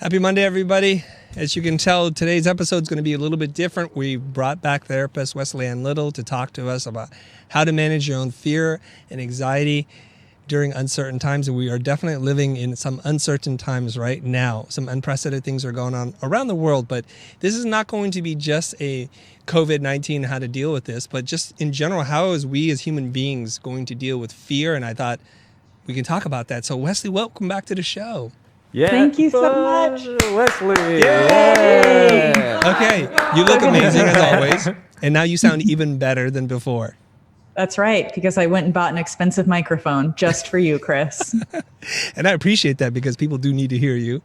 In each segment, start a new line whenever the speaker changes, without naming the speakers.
Happy Monday, everybody. As you can tell, today's episode is going to be a little bit different. We brought back therapist Wesley Anne Little to talk to us about how to manage your own fear and anxiety during uncertain times. And we are definitely living in some uncertain times right now. Some unprecedented things are going on around the world, but this is not going to be just a COVID-19, how to deal with this, but just in general, how is we as human beings going to deal with fear? And I thought we can talk about that. So Wesley, welcome back to the show.
Yeah.
Thank you so much.
Wesley.
Yay! Okay, you look amazing as always, and now you sound even better than before.
That's right, because I went and bought an expensive microphone just for you, Chris.
And I appreciate that because people do need to hear you.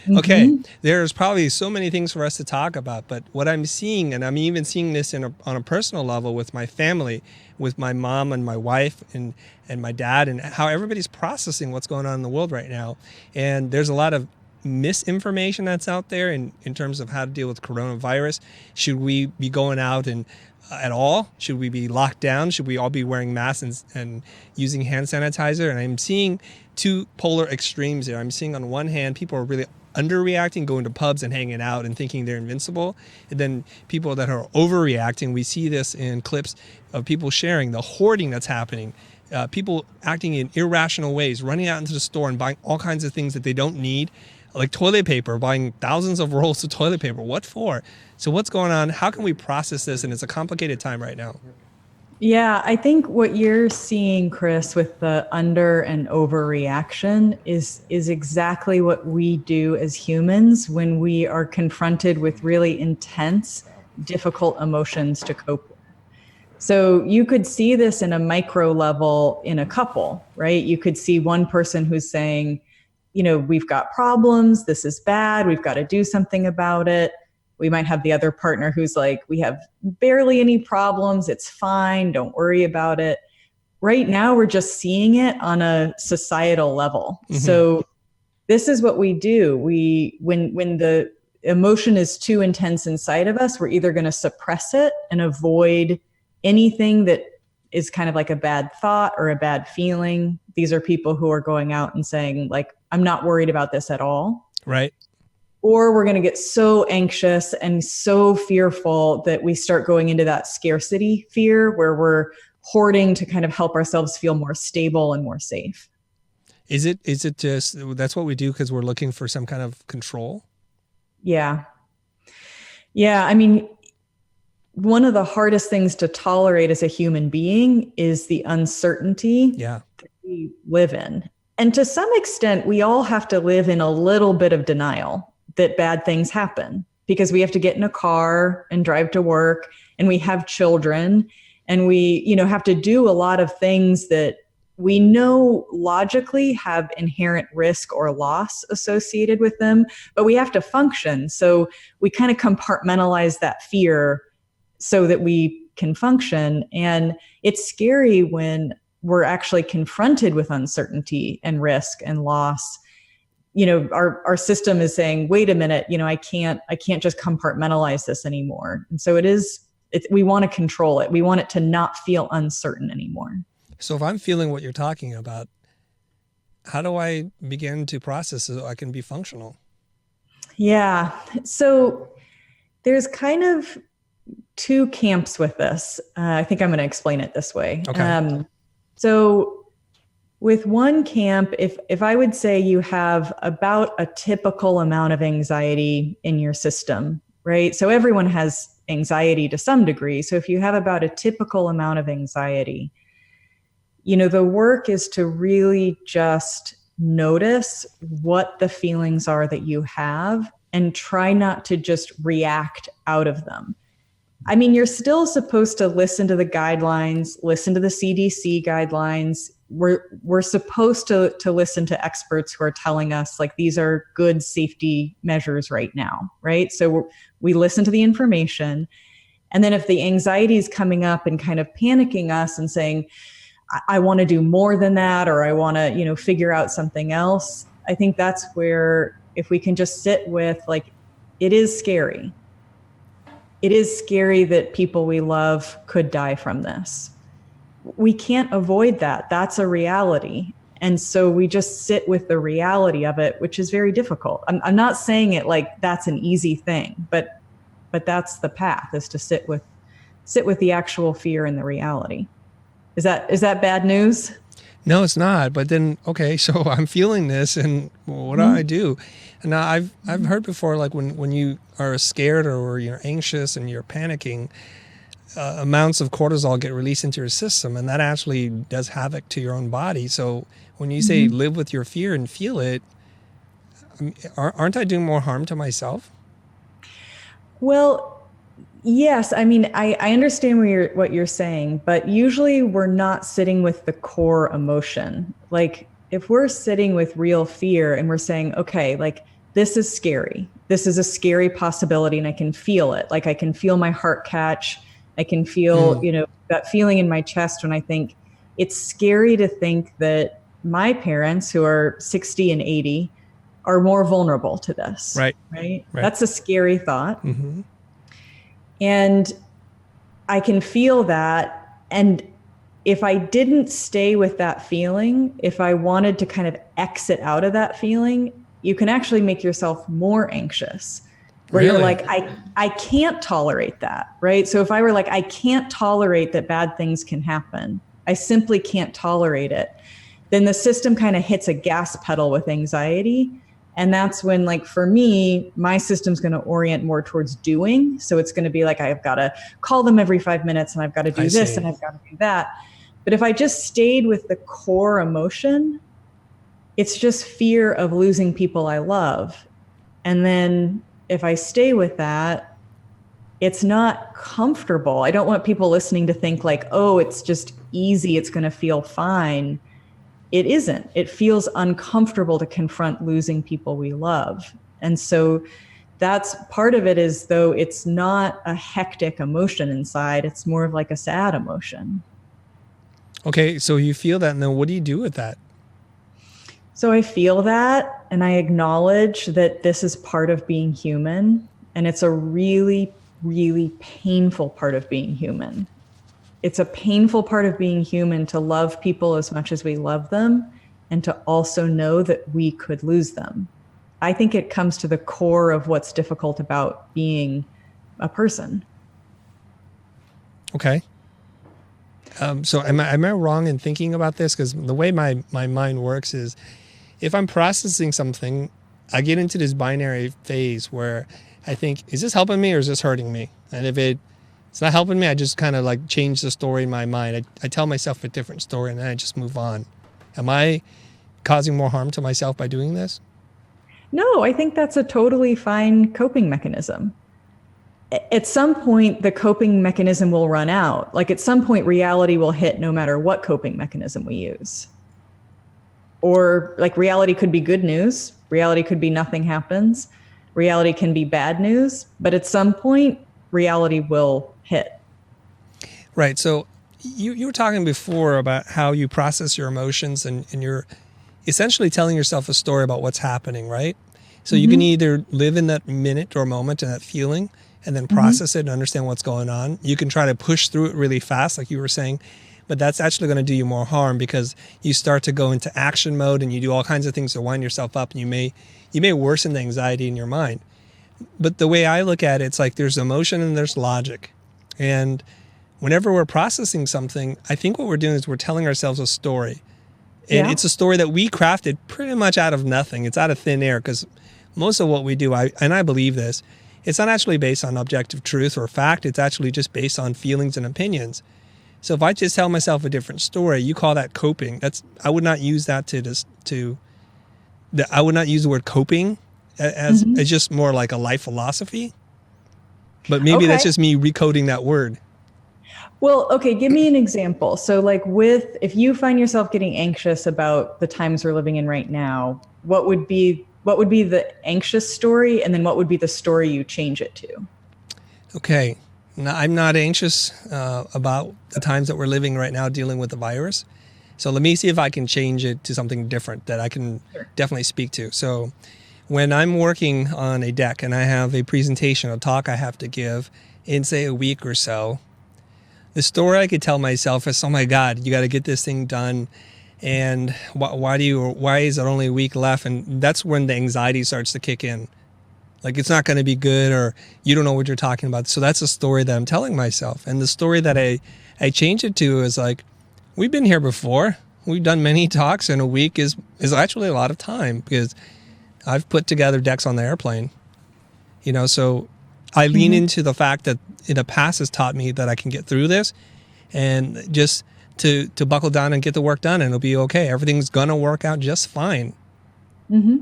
Okay, there's probably so many things for us to talk about, but what I'm seeing, and I'm even seeing this on a personal level with my family, with my mom and my wife and my dad, and how everybody's processing what's going on in the world right now. And there's a lot of misinformation that's out there in terms of how to deal with coronavirus. Should we be going out and at all? Should we be locked down? Should we all be wearing masks and using hand sanitizer? And I'm seeing two polar extremes there. I'm seeing on one hand, people are really underreacting, going to pubs and hanging out and thinking they're invincible. And then people that are overreacting, we see this in clips of people sharing the hoarding that's happening. People acting in irrational ways, running out into the store and buying all kinds of things that they don't need, like toilet paper, buying thousands of rolls of toilet paper. What for? So what's going on? How can we process this? And it's a complicated time right now.
Yeah, I think what you're seeing, Chris, with the under and overreaction is exactly what we do as humans when we are confronted with really intense, difficult emotions to cope with. So you could see this in a micro level in a couple, right? You could see one person who's saying, you know, we've got problems, this is bad, we've got to do something about it. We might have the other partner who's like, we have barely any problems, it's fine, don't worry about it. Right now, we're just seeing it on a societal level. Mm-hmm. So this is what we do. When the emotion is too intense inside of us, we're either going to suppress it and avoid anything that is kind of like a bad thought or a bad feeling. These are people who are going out and saying, like, I'm not worried about this at all.
Right.
Or we're going to get so anxious and so fearful that we start going into that scarcity fear where we're hoarding to kind of help ourselves feel more stable and more safe.
Is it just, that's what we do because we're looking for some kind of control?
Yeah. Yeah. I mean, one of the hardest things to tolerate as a human being is the uncertainty that we live in. And to some extent, we all have to live in a little bit of denial that bad things happen because we have to get in a car and drive to work and we have children and we, have to do a lot of things that we know logically have inherent risk or loss associated with them, but we have to function. So we kind of compartmentalize that fear so that we can function. And it's scary when we're actually confronted with uncertainty and risk and loss. Our system is saying, wait a minute, I can't just compartmentalize this anymore. And so we want to control it. We want it to not feel uncertain anymore.
So if I'm feeling what you're talking about, how do I begin to process it so I can be functional? Yeah.
So there's kind of two camps with this. I think I'm going to explain it this way.
Okay.
So with one camp, if I would say you have about a typical amount of anxiety in your system, right? So everyone has anxiety to some degree. So if you have about a typical amount of anxiety, the work is to really just notice what the feelings are that you have and try not to just react out of them. I mean, you're still supposed to listen to the guidelines, listen to the CDC guidelines. We're supposed to listen to experts who are telling us like these are good safety measures right now, right? So we listen to the information. And then if the anxiety is coming up and kind of panicking us and saying, I want to do more than that, or I want to, figure out something else, I think that's where if we can just sit with like, it is scary. It is scary that people we love could die from this. We can't avoid that. That's a reality. And so we just sit with the reality of it, which is very difficult. I'm not saying it like that's an easy thing, but that's the path, is to sit with the actual fear and the reality. Is that bad news?
No, it's not. But then, okay, so I'm feeling this, and what do I do? And now I've heard before, like when you are scared or you're anxious and you're panicking, amounts of cortisol get released into your system, and that actually does havoc to your own body. So when you say live with your fear and feel it, aren't I doing more harm to myself?
Well, yes. I mean, I understand what you're saying, but usually we're not sitting with the core emotion. Like if we're sitting with real fear and we're saying, okay, like this is scary. This is a scary possibility, and I can feel it. Like I can feel my heart catch. I can feel, that feeling in my chest when I think it's scary to think that my parents, who are 60 and 80, are more vulnerable to this. Right. That's a scary thought. Mm-hmm. And I can feel that. And if I didn't stay with that feeling, if I wanted to kind of exit out of that feeling, you can actually make yourself more anxious. Where you're like, I can't tolerate that, right? So if I were like, I can't tolerate that bad things can happen, I simply can't tolerate it, then the system kind of hits a gas pedal with anxiety. And that's when, like, for me, my system's going to orient more towards doing. So it's going to be like, I've got to call them every 5 minutes, and I've got to do this and I've got to do that. But if I just stayed with the core emotion, it's just fear of losing people I love. And then if I stay with that, it's not comfortable. I don't want people listening to think like, oh, it's just easy, it's going to feel fine. It isn't. It feels uncomfortable to confront losing people we love. And so that's part of it, is though it's not a hectic emotion inside, it's more of like a sad emotion.
Okay, so you feel that, and then what do you do with that?
So I feel that, and I acknowledge that this is part of being human, and it's a really, really painful part of being human. It's a painful part of being human to love people as much as we love them, and to also know that we could lose them. I think it comes to the core of what's difficult about being a person.
Okay. So am I wrong in thinking about this? Because the way my mind works is, if I'm processing something, I get into this binary phase where I think, is this helping me or is this hurting me? And if it's not helping me, I just kind of like change the story in my mind. I tell myself a different story, and then I just move on. Am I causing more harm to myself by doing this?
No, I think that's a totally fine coping mechanism. At some point, the coping mechanism will run out. Like at some point, reality will hit no matter what coping mechanism we use. Or like reality could be good news. Reality could be nothing happens. Reality can be bad news. But at some point, reality will hit.
Right. So you were talking before about how you process your emotions, and you're essentially telling yourself a story about what's happening, right? So you can either live in that minute or moment and that feeling, and then process it and understand what's going on. You can try to push through it really fast, like you were saying, but that's actually going to do you more harm, because you start to go into action mode and you do all kinds of things to wind yourself up, and you may worsen the anxiety in your mind. But the way I look at it, it's like there's emotion and there's logic. And whenever we're processing something, I think what we're doing is we're telling ourselves a story. And it's a story that we crafted pretty much out of nothing. It's out of thin air, because most of what we do, and I believe this, it's not actually based on objective truth or fact. It's actually just based on feelings and opinions. So if I just tell myself a different story, you call that coping. I would not use that I would not use the word coping as just more like a life philosophy. But maybe that's just me recoding that word.
Well, okay, give me an example. So like if you find yourself getting anxious about the times we're living in right now, what would be the anxious story, and then what would be the story you change it to? Okay.
No, I'm not anxious about the times that we're living right now dealing with the virus. So let me see if I can change it to something different that I can definitely speak to. So when I'm working on a deck and I have a presentation, a talk I have to give in, say, a week or so, the story I could tell myself is, oh my God, you got to get this thing done. And why is it only a week left? And that's when the anxiety starts to kick in. Like, it's not going to be good, or you don't know what you're talking about. So that's a story that I'm telling myself. And the story that I change it to is like, we've been here before. We've done many talks, and a week is actually a lot of time, because I've put together decks on the airplane. So I lean into the fact that in the past has taught me that I can get through this, and just to buckle down and get the work done, and it'll be okay. Everything's going to work out just fine.
Mm-hmm.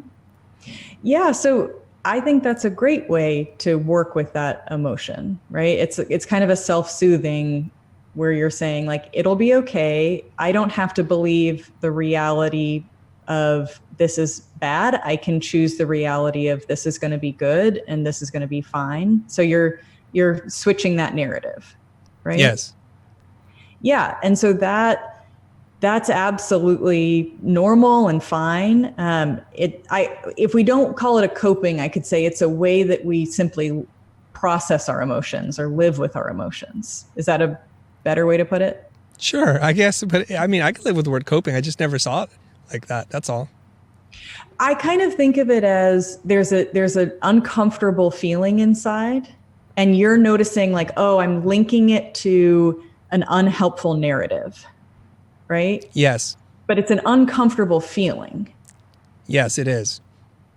Yeah. So I think that's a great way to work with that emotion, right? It's kind of a self-soothing, where you're saying like, it'll be okay. I don't have to believe the reality of this is bad. I can choose the reality of this is going to be good and this is going to be fine. So you're switching that narrative, right?
Yes.
Yeah. And so that's absolutely normal and fine. If we don't call it a coping, I could say it's a way that we simply process our emotions or live with our emotions. Is that a better way to put it?
Sure, I guess. But I mean, I could live with the word coping. I just never saw it like that. That's all.
I kind of think of it as there's an uncomfortable feeling inside, and you're noticing like, oh, I'm linking it to an unhelpful narrative, right?
Yes.
But it's an uncomfortable feeling.
Yes, it is.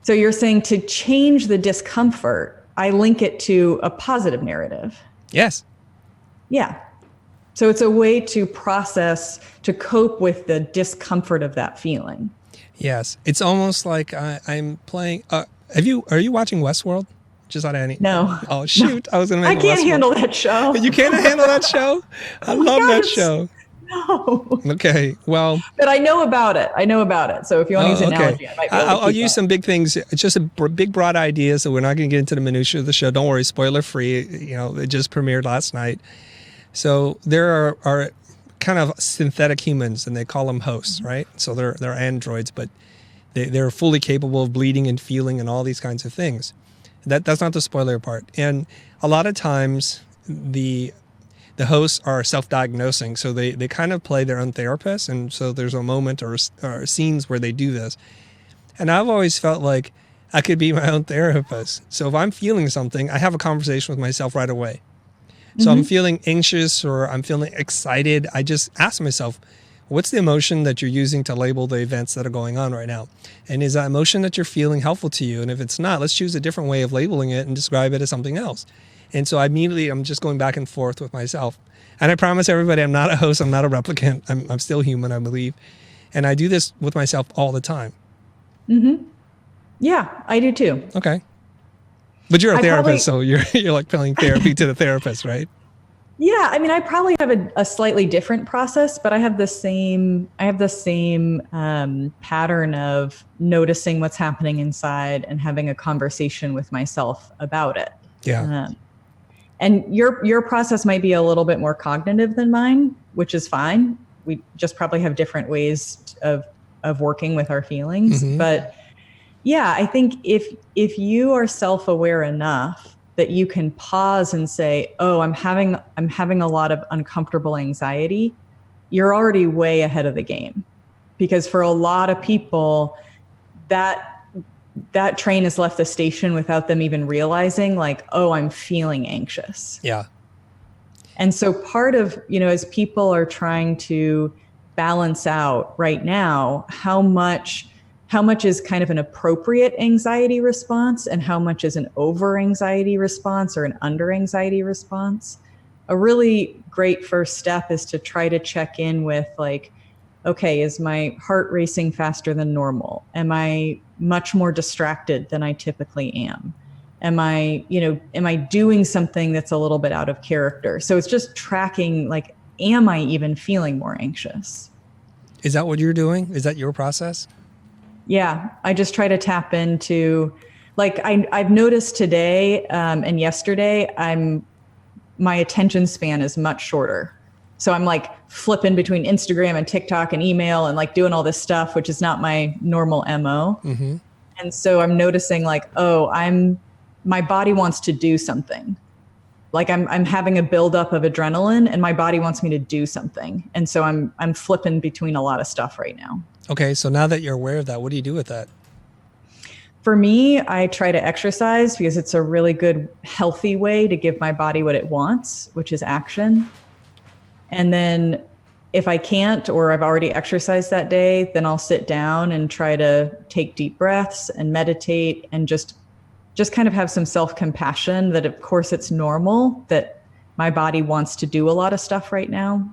So you're saying to change the discomfort, I link it to a positive narrative.
Yes.
Yeah. So it's a way to process, to cope with the discomfort of that feeling.
Yes. It's almost like I'm playing. Are you watching Westworld? Just out of any.
No.
Oh, shoot. I was going to make
I can't handle that show.
You can't handle that show? I love that show.
No.
Okay. Well.
But I know about it. So if you want to use an analogy, I might be able to
I'll use some big things. It's just a big, broad idea. So we're not going to get into the minutiae of the show. Don't worry. Spoiler free. It just premiered last night. So there are kind of synthetic humans, and they call them hosts, right? So they're androids, but they're fully capable of bleeding and feeling and all these kinds of things. That's not the spoiler part. And a lot of times the hosts are self-diagnosing, so they kind of play their own therapist, and so there's a moment or scenes where they do this. And I've always felt like I could be my own therapist. So if I'm feeling something, I have a conversation with myself right away. So I'm feeling anxious or I'm feeling excited. I just ask myself, what's the emotion that you're using to label the events that are going on right now? And is that emotion that you're feeling helpful to you? And if it's not, let's choose a different way of labeling it and describe it as something else. And so I'm just going back and forth with myself. And I promise everybody, I'm not a host. I'm not a replicant. I'm still human, I believe. And I do this with myself all the time.
Mm-hmm. Yeah, I do too.
Okay. But you're a therapist, so you're like playing therapy to the therapist, right?
Yeah, I mean, I probably have a slightly different process, but I have the same pattern of noticing what's happening inside and having a conversation with myself about it.
Yeah.
And your process might be a little bit more cognitive than mine, which is fine. We just probably have different ways of working with our feelings, but yeah, I think if you are self-aware enough that you can pause and say, "Oh, I'm having a lot of uncomfortable anxiety," you're already way ahead of the game. Because for a lot of people, that train has left the station without them even realizing, like, "Oh, I'm feeling anxious."
Yeah.
And so part of, as people are trying to balance out right now, how much is kind of an appropriate anxiety response and how much is an over anxiety response or an under anxiety response. A really great first step is to try to check in with like, okay, is my heart racing faster than normal? Am I much more distracted than I typically am? Am I doing something that's a little bit out of character? So it's just tracking, like, am I even feeling more anxious?
Is that what you're doing? Is that your process?
Yeah, I just try to tap into, like, I've noticed today and yesterday, my attention span is much shorter. So I'm like flipping between Instagram and TikTok and email and like doing all this stuff, which is not my normal MO. Mm-hmm. And so I'm noticing like, oh, my body wants to do something. like I'm having a buildup of adrenaline and my body wants me to do something. And so I'm flipping between a lot of stuff right now.
Okay. So now that you're aware of that, what do you do with that?
For me, I try to exercise because it's a really good, healthy way to give my body what it wants, which is action. And then if I can't, or I've already exercised that day, then I'll sit down and try to take deep breaths and meditate and just kind of have some self-compassion that, of course, it's normal that my body wants to do a lot of stuff right now.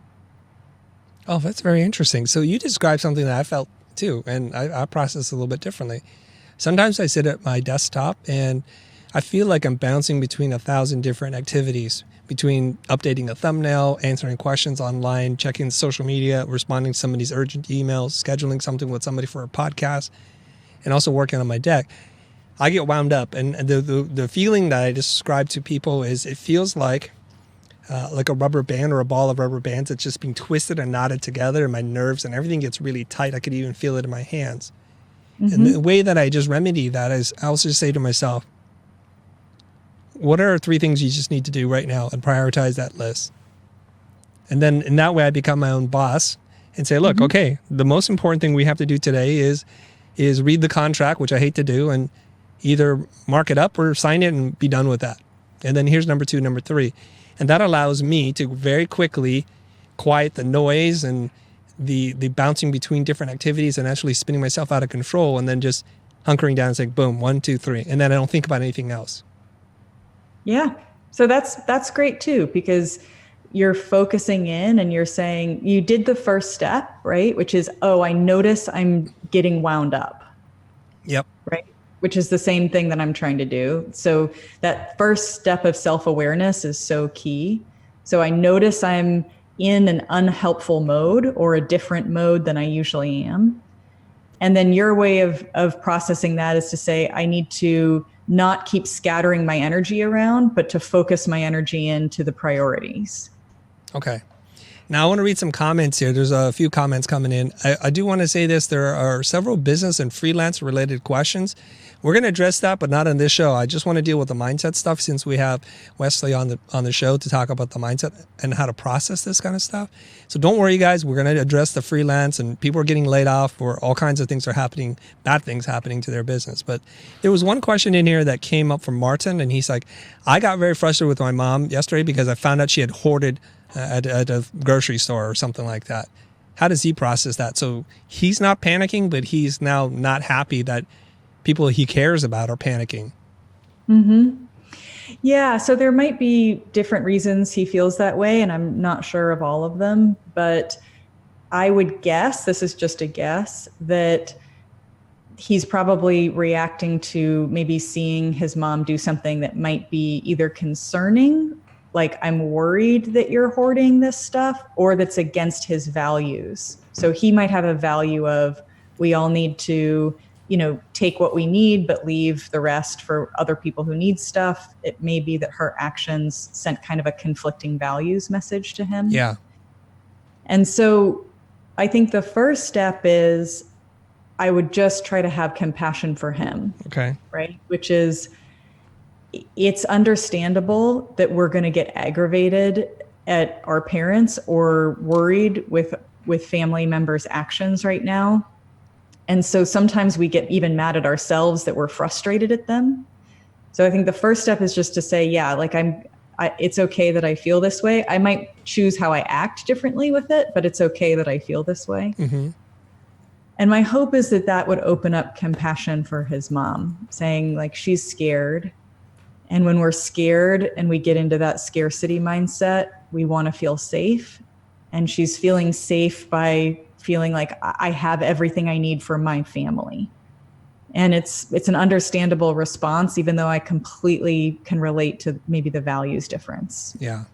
Oh, that's very interesting. So you described something that I felt too, and I process a little bit differently. Sometimes I sit at my desktop and I feel like I'm bouncing between 1,000 different activities, between updating a thumbnail, answering questions online, checking social media, responding to somebody's urgent emails, scheduling something with somebody for a podcast, and also working on my deck. I get wound up, and the feeling that I describe to people is it feels like a rubber band or a ball of rubber bands that's just being twisted and knotted together, and my nerves and everything gets really tight. I could even feel it in my hands. Mm-hmm. And the way that I just remedy that is I also just say to myself, what are 3 things you just need to do right now, and prioritize that list. And then in that way I become my own boss and say, look, okay, the most important thing we have to do today is read the contract, which I hate to do, and either mark it up or sign it and be done with that. And then here's number 2, number 3. And that allows me to very quickly quiet the noise and the bouncing between different activities and actually spinning myself out of control, and then just hunkering down and saying, boom, 1, 2, 3. And then I don't think about anything else.
Yeah. So that's great too, because you're focusing in and you're saying you did the first step, right? Which is, oh, I notice I'm getting wound up.
Yep.
Right. Which is the same thing that I'm trying to do. So that first step of self-awareness is so key. So I notice I'm in an unhelpful mode or a different mode than I usually am. And then your way of processing that is to say, I need to not keep scattering my energy around, but to focus my energy into the priorities.
Okay. Now I want to read some comments here. There's a few comments coming in. I do want to say this. There are several business and freelance related questions. We're going to address that, but not on this show. I just want to deal with the mindset stuff since we have Wesley on the show to talk about the mindset and how to process this kind of stuff. So don't worry, guys. We're going to address the freelance, and people are getting laid off, or all kinds of things are happening, bad things happening to their business. But there was one question in here that came up from Martin, and he's like, I got very frustrated with my mom yesterday because I found out she had hoarded at a grocery store or something like that. How does he process that? So he's not panicking, but he's now not happy that people he cares about are panicking.
Mm-hmm. Yeah. So there might be different reasons he feels that way, and I'm not sure of all of them, but I would guess, this is just a guess, that he's probably reacting to maybe seeing his mom do something that might be either concerning, like I'm worried that you're hoarding this stuff, or that's against his values. So he might have a value of, we all need to, take what we need, but leave the rest for other people who need stuff. It may be that her actions sent kind of a conflicting values message to him.
Yeah. And
so I think the first step is I would just try to have compassion for him.
Okay.
Right. Which is, it's understandable that we're going to get aggravated at our parents or worried with family members' actions right now. And so sometimes we get even mad at ourselves that we're frustrated at them. So I think the first step is just to say, yeah, like it's okay that I feel this way. I might choose how I act differently with it, but it's okay that I feel this way. Mm-hmm. And my hope is that would open up compassion for his mom, saying like, she's scared. And when we're scared and we get into that scarcity mindset, we want to feel safe. And she's feeling safe by feeling like I have everything I need for my family. And it's an understandable response, even though I completely can relate to maybe the values difference.
Yeah.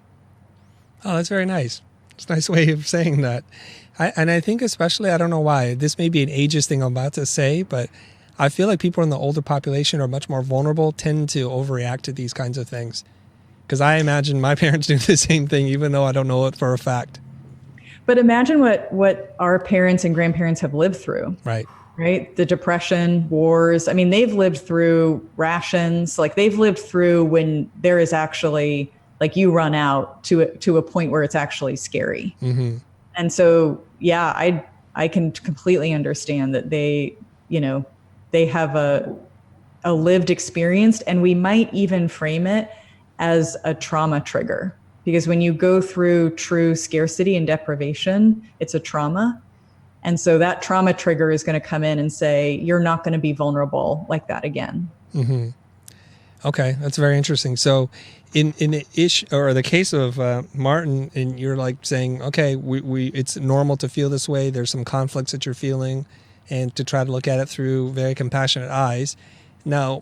Oh, that's very nice. It's a nice way of saying that. I think especially, I don't know why, this may be an ageist thing I'm about to say, but I feel like people in the older population are much more vulnerable, tend to overreact to these kinds of things. Because I imagine my parents do the same thing, even though I don't know it for a fact.
But imagine what our parents and grandparents have lived through. Right? The Depression, wars. I mean, they've lived through rations. Like they've lived through when there is actually like you run out to a point where it's actually scary.
Mm-hmm.
And so, yeah, I can completely understand that they have a lived experience, and we might even frame it as a trauma trigger, because when you go through true scarcity and deprivation, it's a trauma. And so that trauma trigger is going to come in and say, you're not going to be vulnerable like that again.
Mm-hmm. Okay, that's very interesting. So in the case of Martin, and you're like saying, okay, we it's normal to feel this way. There's some conflicts that you're feeling, and to try to look at it through very compassionate eyes. Now,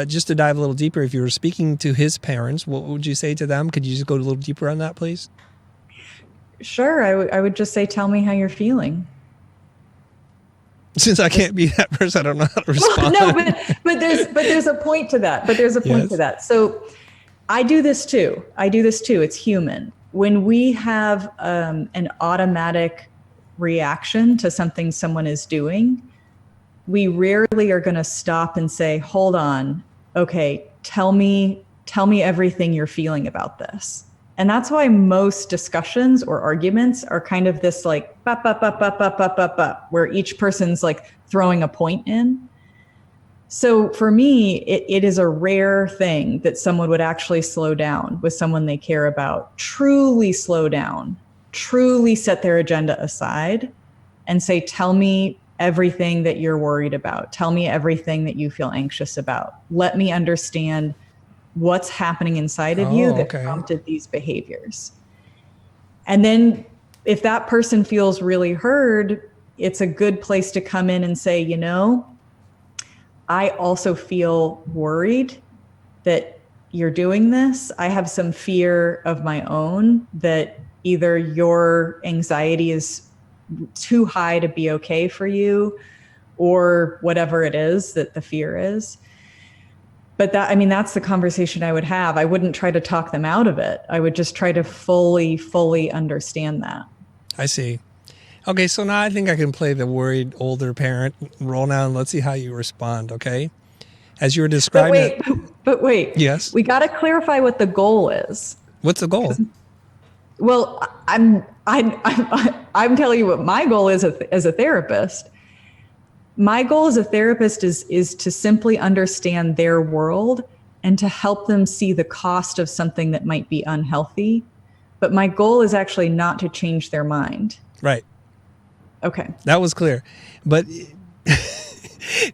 just to dive a little deeper, if you were speaking to his parents, what would you say to them? Could you just go a little deeper on that, please?
Sure. I would just say, tell me how you're feeling.
Since I can't be that person, I don't know how to respond.
No, but there's a point to that. To that. So I do this too. It's human. When we have an automatic reaction to something someone is doing, we rarely are going to stop and say, hold on, okay, tell me everything you're feeling about this. And that's why most discussions or arguments are kind of this like, where each person's like throwing a point in. So for me, it is a rare thing that someone would actually slow down with someone they care about, truly slow down, truly set their agenda aside and say, tell me everything that you're worried about. Tell me everything that you feel anxious about. Let me understand what's happening inside of you that prompted these behaviors. And then if that person feels really heard, it's a good place to come in and say, I also feel worried that you're doing this. I have some fear of my own that either your anxiety is too high to be okay for you, or whatever it is that the fear is. But that's the conversation I would have. I wouldn't try to talk them out of it. I would just try to fully understand that.
I see. Okay, so now I think I can play the worried older parent role now, and let's see how you respond, okay? As you were describing
But wait.
Yes?
We got to clarify what the goal is.
What's the goal?
Well, I'm telling you what my goal is as a therapist. My goal as a therapist is to simply understand their world and to help them see the cost of something that might be unhealthy. But my goal is actually not to change their mind.
Right.
Okay.
That was clear. But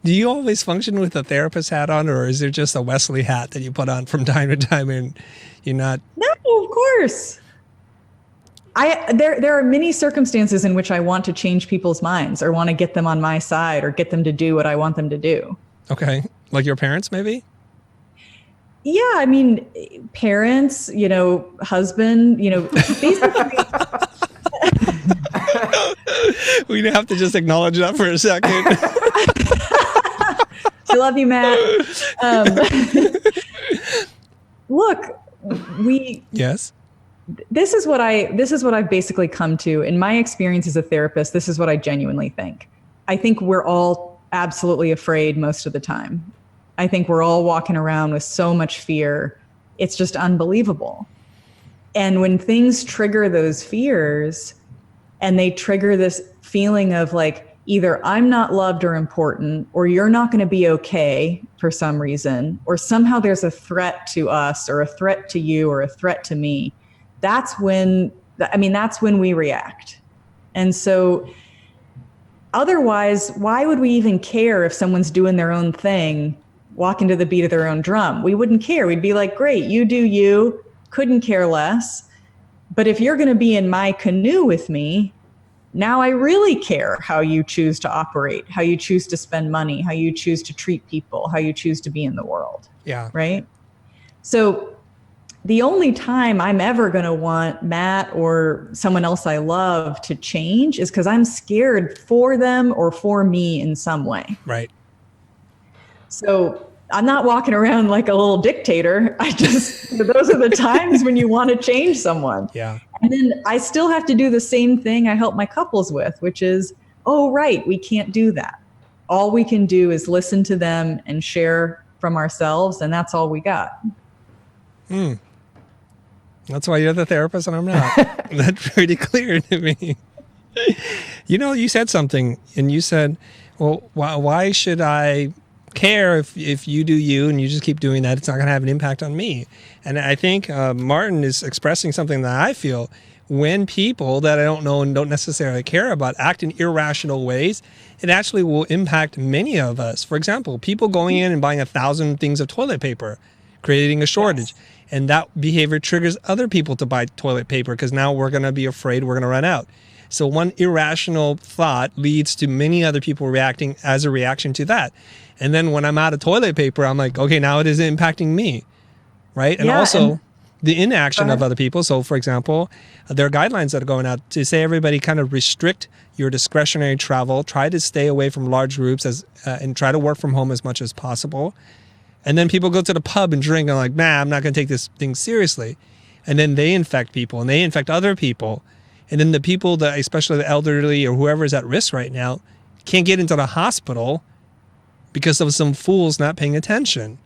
do you always function with a therapist hat on, or is there just a Wesley hat that you put on from time to time and you're not?
No, of course. There are many circumstances in which I want to change people's minds or want to get them on my side or get them to do what I want them to do.
Okay. Like your parents, maybe?
Yeah. Parents, husband, basically.
We have to just acknowledge that for a second.
I love you, Matt. Look,
Yes.
This is what I've basically come to in my experience as a therapist. This is what I genuinely think. I think we're all absolutely afraid most of the time. I think we're all walking around with so much fear. It's just unbelievable. And when things trigger those fears and they trigger this feeling of like, either I'm not loved or important, or you're not going to be okay for some reason, or somehow there's a threat to us or a threat to you or a threat to me, that's when we react. And so otherwise, why would we even care if someone's doing their own thing, walking to the beat of their own drum? We wouldn't care. We'd be like, great, you do you, couldn't care less. But if you're going to be in my canoe with me, now I really care how you choose to operate, how you choose to spend money, how you choose to treat people, how you choose to be in the world.
Yeah.
Right? So the only time I'm ever going to want Matt or someone else I love to change is because I'm scared for them or for me in some way.
Right.
So I'm not walking around like a little dictator. Those are the times when you want to change someone.
Yeah.
And then I still have to do the same thing I help my couples with, which is, oh, right, we can't do that. All we can do is listen to them and share from ourselves, and that's all we got.
That's why you're the therapist and I'm not. That's pretty clear to me. You said something and you said, well, why should I care if you do you and you just keep doing that? It's not going to have an impact on me. And I think Martin is expressing something that I feel. When people that I don't know and don't necessarily care about act in irrational ways, it actually will impact many of us. For example, people going in and buying 1,000 things of toilet paper, creating a shortage. Yes. And that behavior triggers other people to buy toilet paper because now we're going to be afraid we're going to run out. So one irrational thought leads to many other people reacting as a reaction to that. And then when I'm out of toilet paper, I'm like, okay, now it is impacting me, right? And also the inaction of other people. So for example, there are guidelines that are going out to say everybody kind of restrict your discretionary travel, try to stay away from large groups and try to work from home as much as possible. And then people go to the pub and drink and like, nah, I'm not going to take this thing seriously. And then they infect people and they infect other people. And then the people that, especially the elderly or whoever is at risk right now, can't get into the hospital because of some fools not paying attention.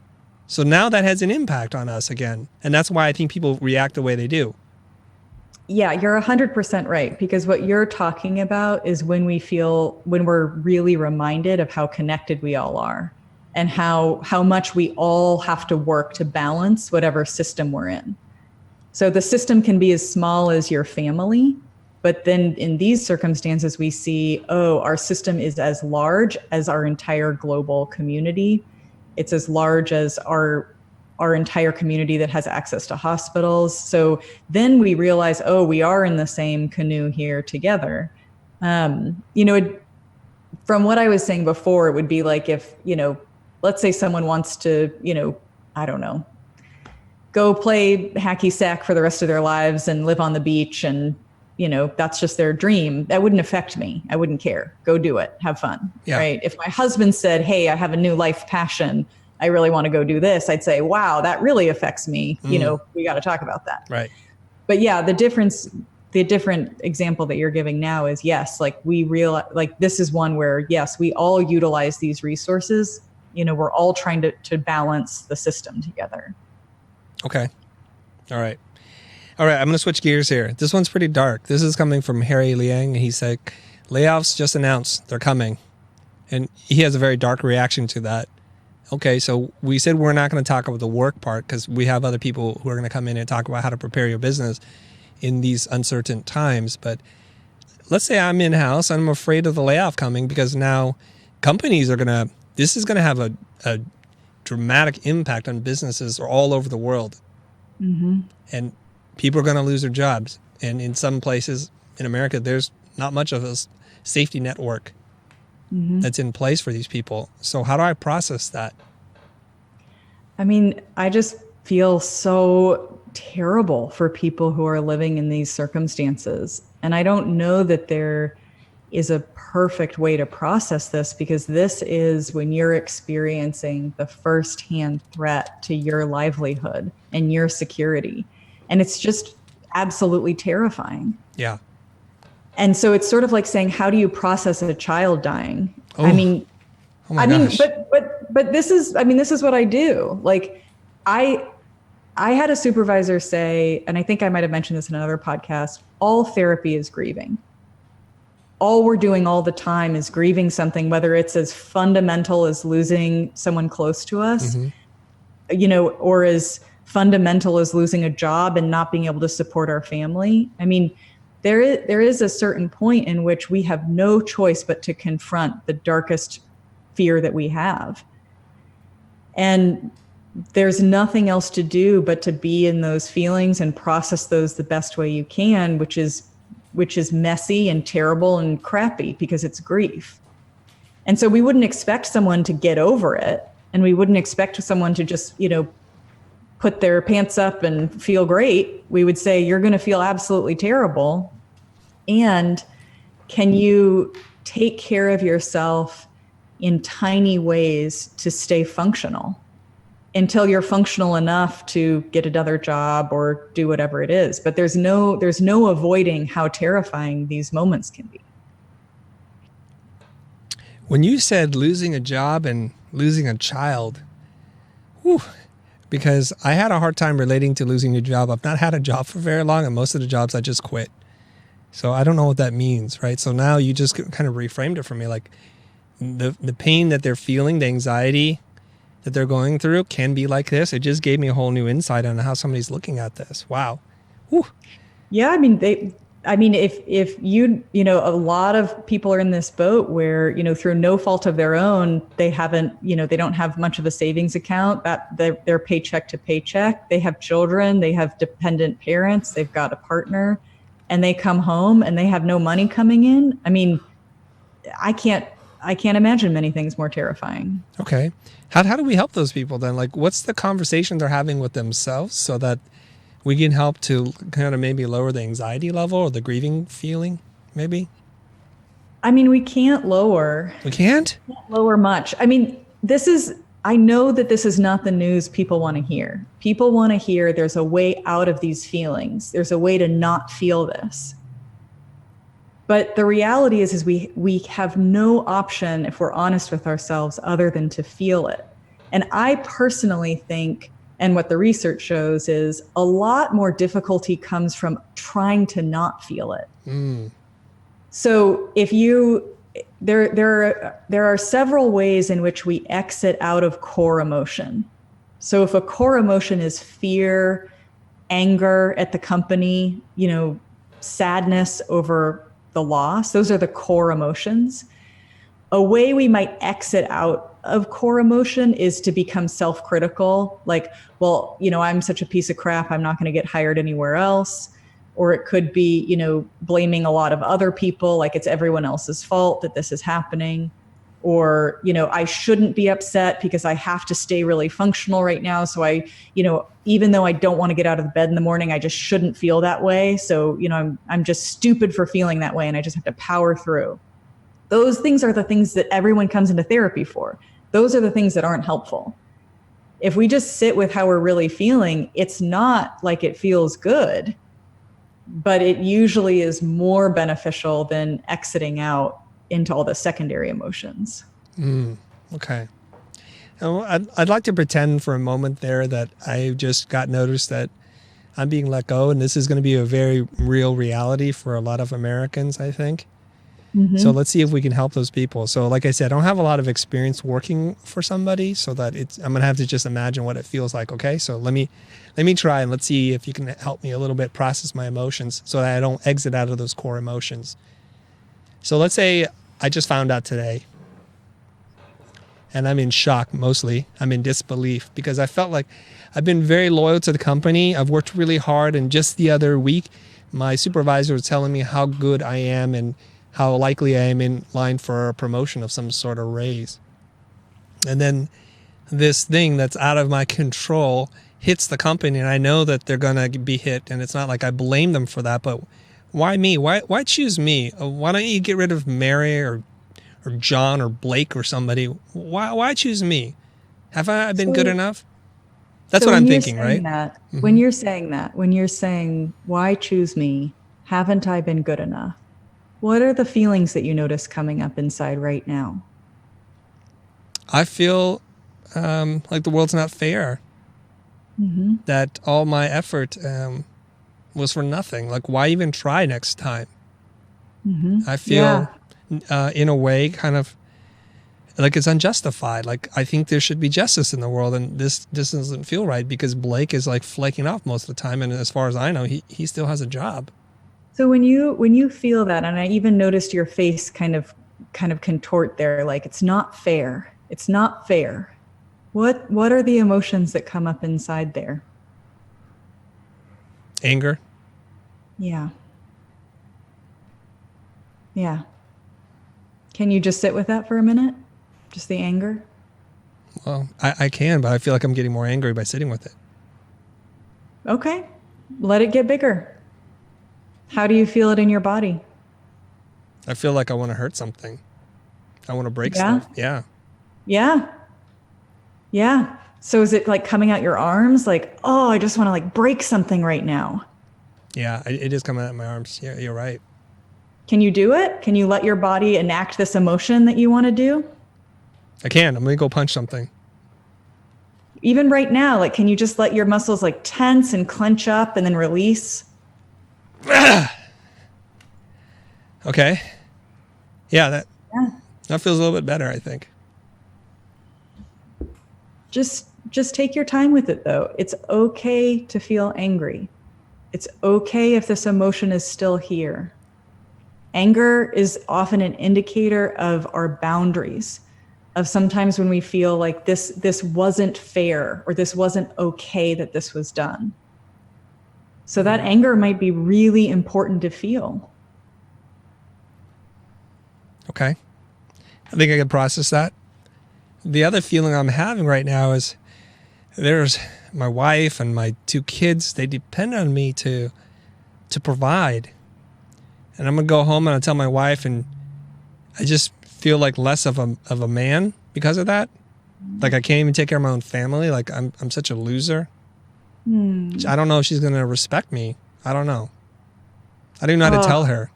So now that has an impact on us again. And that's why I think people react the way they do.
Yeah, you're 100% right. Because what you're talking about is when we're really reminded of how connected we all are and how much we all have to work to balance whatever system we're in. So the system can be as small as your family, but then in these circumstances, we see, our system is as large as our entire global community. It's as large as our entire community that has access to hospitals. So then we realize, we are in the same canoe here together. From what I was saying before, it would be like if, let's say someone wants to, I don't know, go play hacky sack for the rest of their lives and live on the beach and, that's just their dream. That wouldn't affect me. I wouldn't care. Go do it. Have fun. Yeah. Right. If my husband said, hey, I have a new life passion, I really want to go do this, I'd say, wow, that really affects me. We got to talk about that. Right. But yeah, the different example that you're giving now is yes, like we realize, like this is one where yes, we all utilize these resources. We're all trying to balance the system together.
Okay. All right. I'm going to switch gears here. This one's pretty dark. This is coming from Harry Liang. He said, layoffs just announced. They're coming. And he has a very dark reaction to that. Okay, so we said we're not going to talk about the work part because we have other people who are going to come in and talk about how to prepare your business in these uncertain times. But let's say I'm in-house and I'm afraid of the layoff coming because now companies are this is going to have a dramatic impact on businesses all over the world. Mm-hmm. And people are going to lose their jobs. And in some places in America, there's not much of a safety network that's in place for these people. So how do I process that?
I mean, I just feel so terrible for people who are living in these circumstances. And I don't know that there is a perfect way to process this because this is when you're experiencing the firsthand threat to your livelihood and your security. And it's just absolutely terrifying. Yeah. And so it's sort of like saying, how do you process a child dying? Oh. I mean, but this is what I do. Like I had a supervisor say, and I think I might've mentioned this in another podcast, all therapy is grieving. All we're doing all the time is grieving something, whether it's as fundamental as losing someone close to us, or as fundamental as losing a job and not being able to support our family. I mean, there is a certain point in which we have no choice but to confront the darkest fear that we have. And there's nothing else to do but to be in those feelings and process those the best way you can, which is messy and terrible and crappy because it's grief. And so we wouldn't expect someone to get over it. And we wouldn't expect someone to just, put their pants up and feel great. We would say, you're going to feel absolutely terrible. And can you take care of yourself in tiny ways to stay functional until you're functional enough to get another job or do whatever it is? But there's no avoiding how terrifying these moments can be.
When you said losing a job and losing a child, because I had a hard time relating to losing your job. I've not had a job for very long, and most of the jobs I just quit. So I don't know what that means, right? So now you just kind of reframed it for me, like the pain that they're feeling, the anxiety that they're going through can be like this. It just gave me a whole new insight on how somebody's looking at this. Wow. Whew.
Yeah, I mean, if a lot of people are in this boat where, through no fault of their own, they haven't, they don't have much of a savings account, that they're paycheck to paycheck. They have children, they have dependent parents, they've got a partner, and they come home and they have no money coming in. I mean, I can't imagine many things more terrifying.
Okay. How do we help those people then? Like, what's the conversation they're having with themselves so that we can help to kind of maybe lower the anxiety level or the grieving feeling, maybe?
I mean, we can't lower.
We can't?
Lower much. I mean, I know that this is not the news people want to hear. People want to hear there's a way out of these feelings. There's a way to not feel this. But the reality is we have no option, if we're honest with ourselves, other than to feel it. And I personally think, and what the research shows, is a lot more difficulty comes from trying to not feel it. So there are several ways in which we exit out of core emotion. So if a core emotion is fear, anger at the company, sadness over the loss, those are the core emotions. A way we might exit out of core emotion is to become self-critical, like, well, I'm such a piece of crap, I'm not going to get hired anywhere else. Or it could be, blaming a lot of other people, like it's everyone else's fault that this is happening. Or, I shouldn't be upset because I have to stay really functional right now. So even though I don't want to get out of bed in the morning, I just shouldn't feel that way. So, I'm just stupid for feeling that way and I just have to power through. Those things are the things that everyone comes into therapy for. Those are the things that aren't helpful. If we just sit with how we're really feeling, it's not like it feels good, but it usually is more beneficial than exiting out into all the secondary emotions.
Okay. I'd like to pretend for a moment there that I just got noticed that I'm being let go, and this is going to be a very real reality for a lot of Americans, I think. Mm-hmm. So let's see if we can help those people. So like I said, I don't have a lot of experience working for somebody, so that I'm going to have to just imagine what it feels like. Okay. So let me try, and let's see if you can help me a little bit process my emotions so that I don't exit out of those core emotions. So let's say I just found out today, and I'm in shock mostly. I'm in disbelief because I felt like I've been very loyal to the company. I've worked really hard, and just the other week, my supervisor was telling me how good I am and how likely I am in line for a promotion of some sort of raise. And then this thing that's out of my control hits the company, and I know that they're going to be hit, and it's not like I blame them for that, but why me? Why choose me? Why don't you get rid of Mary or John or Blake or somebody? Why choose me? Have I been good enough? That's what I'm thinking, right?
Mm-hmm. When you're saying, why choose me? Haven't I been good enough? What are the feelings that you notice coming up inside right now?
I feel like the world's not fair. Mm-hmm. That all my effort was for nothing. Like, why even try next time? Mm-hmm. I feel, in a way, kind of like it's unjustified. Like, I think there should be justice in the world, and this doesn't feel right because Blake is like flaking off most of the time, and as far as I know, he still has a job. So when you feel that, and I even noticed your face kind of contort there, like it's not fair. It's not fair. What are the emotions that come up inside there? Anger. Yeah. Yeah. Can you just sit with that for a minute? Just the anger? Well, I can, but I feel like I'm getting more angry by sitting with it. Okay. Let it get bigger. How do you feel it in your body? I feel like I want to hurt something. I want to break stuff. Yeah. Yeah. Yeah. So is it like coming out your arms? Like, oh, I just want to like break something right now. Yeah, it is coming out my arms. Yeah, you're right. Can you do it? Can you let your body enact this emotion that you want to do? I can. I'm going to go punch something.
Even right now, like, can you just let your muscles like tense and clench up and then release?
Okay. Yeah, that feels a little bit better, I think.
Just take your time with it, though. It's okay to feel angry. It's okay if this emotion is still here. Anger is often an indicator of our boundaries, of sometimes when we feel like this wasn't fair or this wasn't okay that this was done. So that anger might be really important to feel.
Okay. I think I can process that. The other feeling I'm having right now is there's my wife and my 2 kids. They depend on me to provide. And I'm going to go home and I'll tell my wife, and I just feel like less of a man because of that. Like I can't even take care of my own family. Like I'm such a loser. I don't know if she's going to respect me. I don't know. I don't even know how to tell her.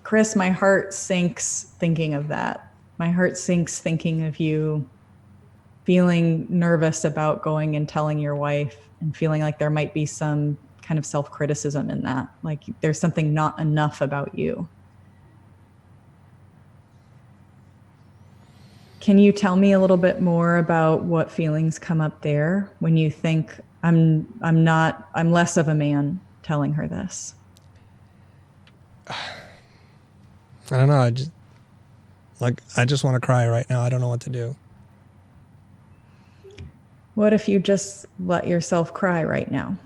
Chris, my heart sinks thinking of that. My heart sinks thinking of you feeling nervous about going and telling your wife and feeling like there might be some kind of self-criticism in that. Like there's something not enough about you. Can you tell me a little bit more about what feelings come up there when you think I'm less of a man telling her this?
I don't know. I just want to cry right now. I don't know what to do.
What if you just let yourself cry right now?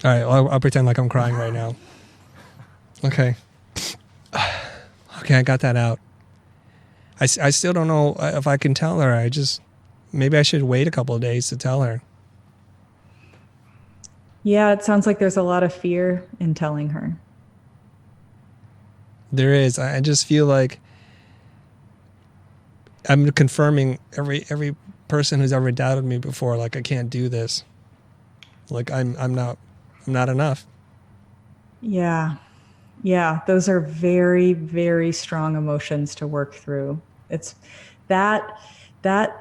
All right. Well, I'll pretend like I'm crying right now. Okay. Okay, I got that out. I still don't know if I can tell her. Maybe I should wait a couple of days to tell her.
Yeah, it sounds like there's a lot of fear in telling her.
There is. I just feel like I'm confirming every person who's ever doubted me before. Like I can't do this. Like I'm not enough.
Yeah. Those are very, very strong emotions to work through. It's that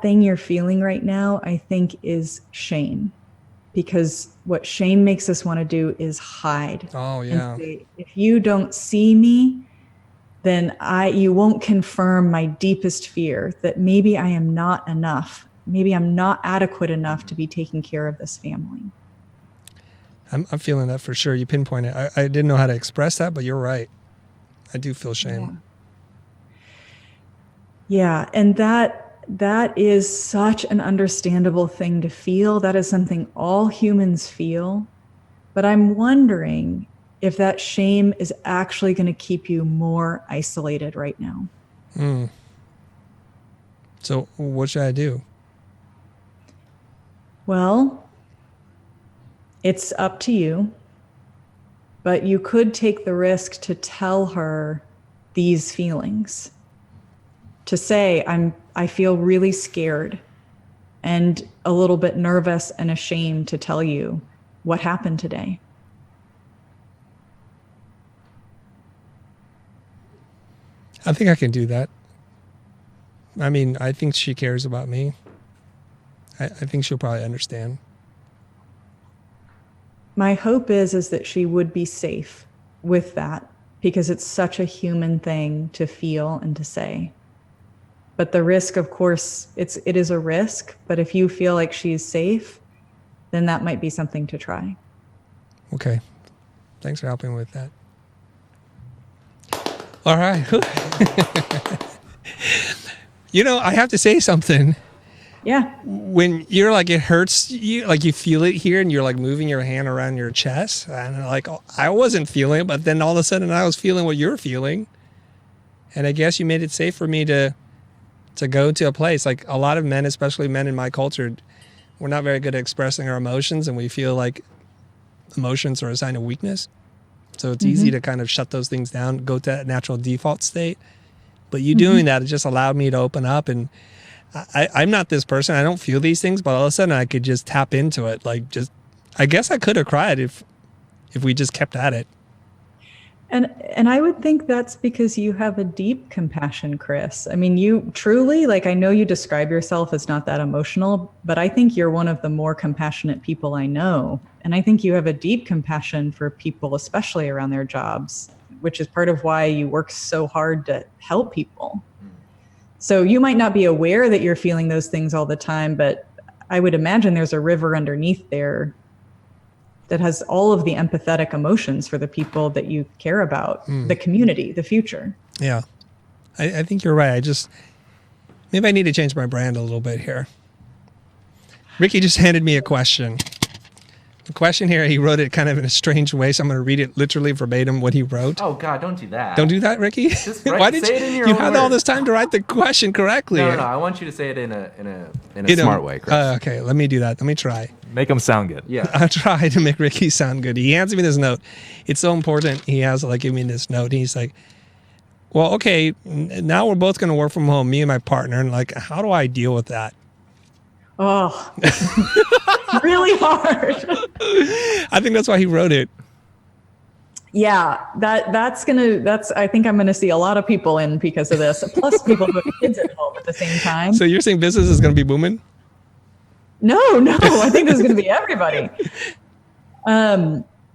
thing you're feeling right now, I think, is shame. Because what shame makes us want to do is hide.
Oh yeah.
And say, if you don't see me, then you won't confirm my deepest fear that maybe I am not enough. Maybe I'm not adequate enough to be taking care of this family.
I'm feeling that for sure. You pinpointed it. I didn't know how to express that, but you're right. I do feel shame.
Yeah, and that is such an understandable thing to feel. That is something all humans feel. But I'm wondering if that shame is actually going to keep you more isolated right now.
So what should I do?
Well, it's up to you, but you could take the risk to tell her these feelings. To say, I feel really scared and a little bit nervous and ashamed to tell you what happened today.
I think I can do that. I mean, I think she cares about me. I think she'll probably understand.
My hope is that she would be safe with that, because it's such a human thing to feel and to say. But the risk, of course, it is a risk, but if you feel like she's safe, then that might be something to try.
Okay. Thanks for helping with that. All right. I have to say something.
Yeah.
When you're like, it hurts you, like you feel it here and you're like moving your hand around your chest, and like, I wasn't feeling it, but then all of a sudden I was feeling what you're feeling. And I guess you made it safe for me to go to a place. Like a lot of men, especially men in my culture, we're not very good at expressing our emotions, and we feel like emotions are a sign of weakness. So it's easy to kind of shut those things down, go to that natural default state. But you doing that, it just allowed me to open up. And I'm not this person. I don't feel these things, but all of a sudden I could just tap into it. Like I guess I could have cried if we just kept at it.
And I would think that's because you have a deep compassion, Chris. I mean, you truly, like, I know you describe yourself as not that emotional, but I think you're one of the more compassionate people I know. And I think you have a deep compassion for people, especially around their jobs, which is part of why you work so hard to help people. So you might not be aware that you're feeling those things all the time, but I would imagine there's a river underneath there that has all of the empathetic emotions for the people that you care about, the community, the future.
Yeah, I think you're right. Maybe I need to change my brand a little bit here. Ricky just handed me a question. The question here, he wrote it kind of in a strange way, so I'm going to read it literally verbatim what he wrote.
Oh, God, don't do that.
Don't do that, Ricky?
Just
Why did
say it in your
you
own
had all
words.
this time to write the question correctly?
No, I want you to say it in a smart way, Chris.
Okay, let me do that. Let me try.
Make them sound good.
Yeah.
I'll try to make Ricky sound good. He hands me this note. It's so important. He has to give me this note. He's like, well, okay, now we're both going to work from home, me and my partner. And how do I deal with that?
Oh, really hard.
I think that's why he wrote it.
Yeah, I think I'm going to see a lot of people in because of this. Plus people who have kids at home at the same time.
So you're saying business is going to be booming?
No, I think this is going to be everybody.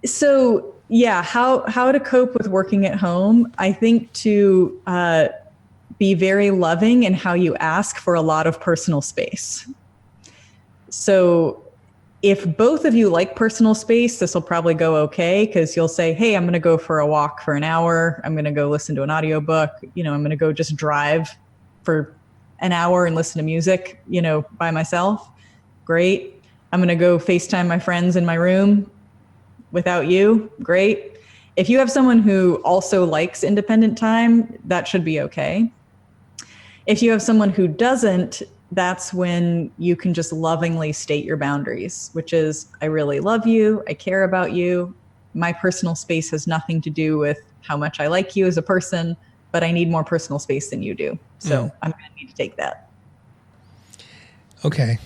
So yeah, how to cope with working at home. I think to be very loving in how you ask for a lot of personal space. So if both of you like personal space, this will probably go okay because you'll say, hey, I'm going to go for a walk for an hour. I'm going to go listen to an audiobook. I'm going to go just drive for an hour and listen to music, by myself. Great. I'm going to go FaceTime my friends in my room without you. Great. If you have someone who also likes independent time, that should be okay. If you have someone who doesn't, that's when you can just lovingly state your boundaries, which is, I really love you. I care about you. My personal space has nothing to do with how much I like you as a person, but I need more personal space than you do. So I'm going to need to take that.
Okay.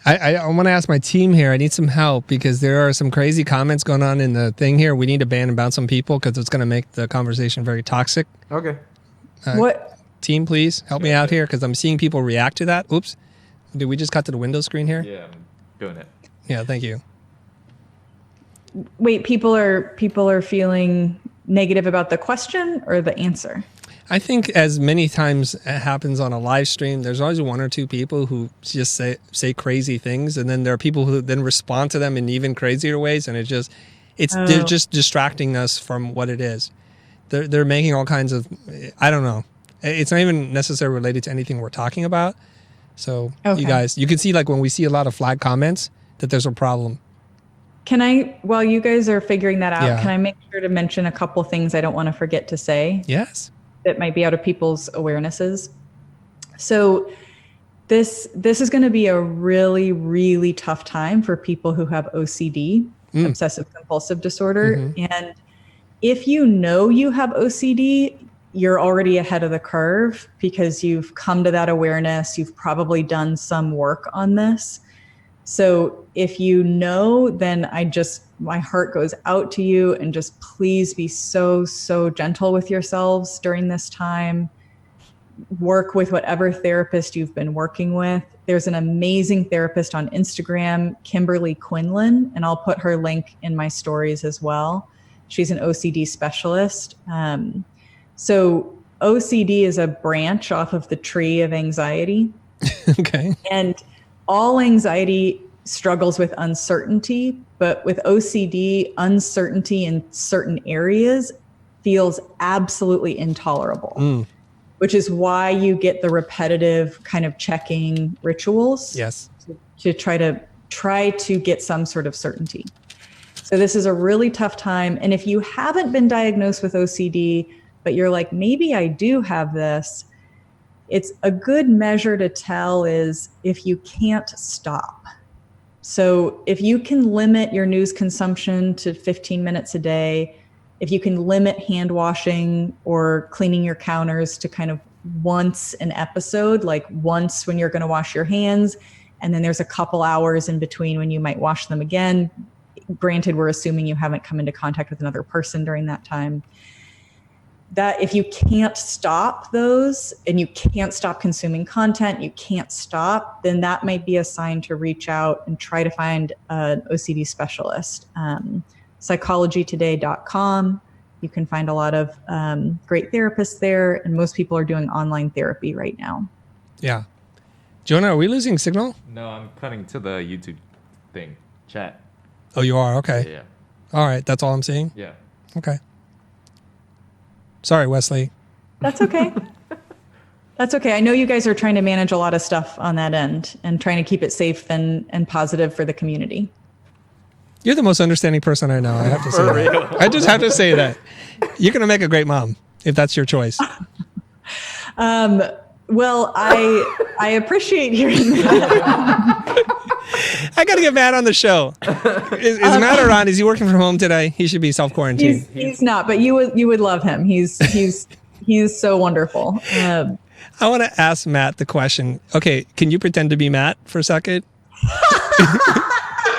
I want to ask my team here. I need some help because there are some crazy comments going on in the thing here. We need to ban and bounce some people because it's going to make the conversation very toxic.
Okay.
What?
Team, please help me out here because I'm seeing people react to that. Oops. Did we just cut to the window screen here?
Yeah, I'm doing it.
Yeah, thank you.
Wait, people are feeling negative about the question or the answer?
I think as many times it happens on a live stream, there's always one or two people who just say crazy things, and then there are people who then respond to them in even crazier ways, and they're just distracting us from what it is. They're making all kinds of, I don't know. It's not even necessarily related to anything we're talking about. So You guys, you can see when we see a lot of flag comments that there's a problem.
Can I, while you guys are figuring that out,
Yeah.
Can I make sure to mention a couple things I don't want to forget to say?
Yes.
That might be out of people's awarenesses. So this is going to be a really, really tough time for people who have OCD, obsessive compulsive disorder.
Mm-hmm.
And if you know you have OCD, you're already ahead of the curve because you've come to that awareness. You've probably done some work on this. So if you know, then my heart goes out to you, and just please be so, so gentle with yourselves during this time. Work with whatever therapist you've been working with. There's an amazing therapist on Instagram, Kimberly Quinlan, and I'll put her link in my stories as well. She's an OCD specialist. So OCD is a branch off of the tree of anxiety.
Okay.
And all anxiety struggles with uncertainty, but with OCD, uncertainty in certain areas feels absolutely intolerable, which is why you get the repetitive kind of checking rituals.
Yes.
To try to get some sort of certainty. So this is a really tough time. And if you haven't been diagnosed with OCD, but you're like, maybe I do have this, it's a good measure to tell is if you can't stop. So if you can limit your news consumption to 15 minutes a day, if you can limit hand washing or cleaning your counters to kind of once an episode, like once when you're going to wash your hands, and then there's a couple hours in between when you might wash them again, granted, we're assuming you haven't come into contact with another person during that time. That if you can't stop those and you can't stop consuming content, you can't stop, then that might be a sign to reach out and try to find an OCD specialist. Psychologytoday.com. You can find a lot of great therapists there, and most people are doing online therapy right now.
Yeah. Jonah, are we losing signal?
No, I'm cutting to the YouTube thing, chat.
Oh, you are? Okay.
Yeah.
All right. That's all I'm seeing?
Yeah.
Okay. Sorry, Wesley.
That's okay. That's okay. I know you guys are trying to manage a lot of stuff on that end and trying to keep it safe and positive for the community.
You're the most understanding person I know. I have to say that. I just have to say that. You're going to make a great mom if that's your choice.
Well, I appreciate hearing that.
I got to get Matt on the show. Is Matt around? Is he working from home today? He should be self-quarantined.
He's not, but you would love him. He's so wonderful.
I want to ask Matt the question. Okay, can you pretend to be Matt for a second?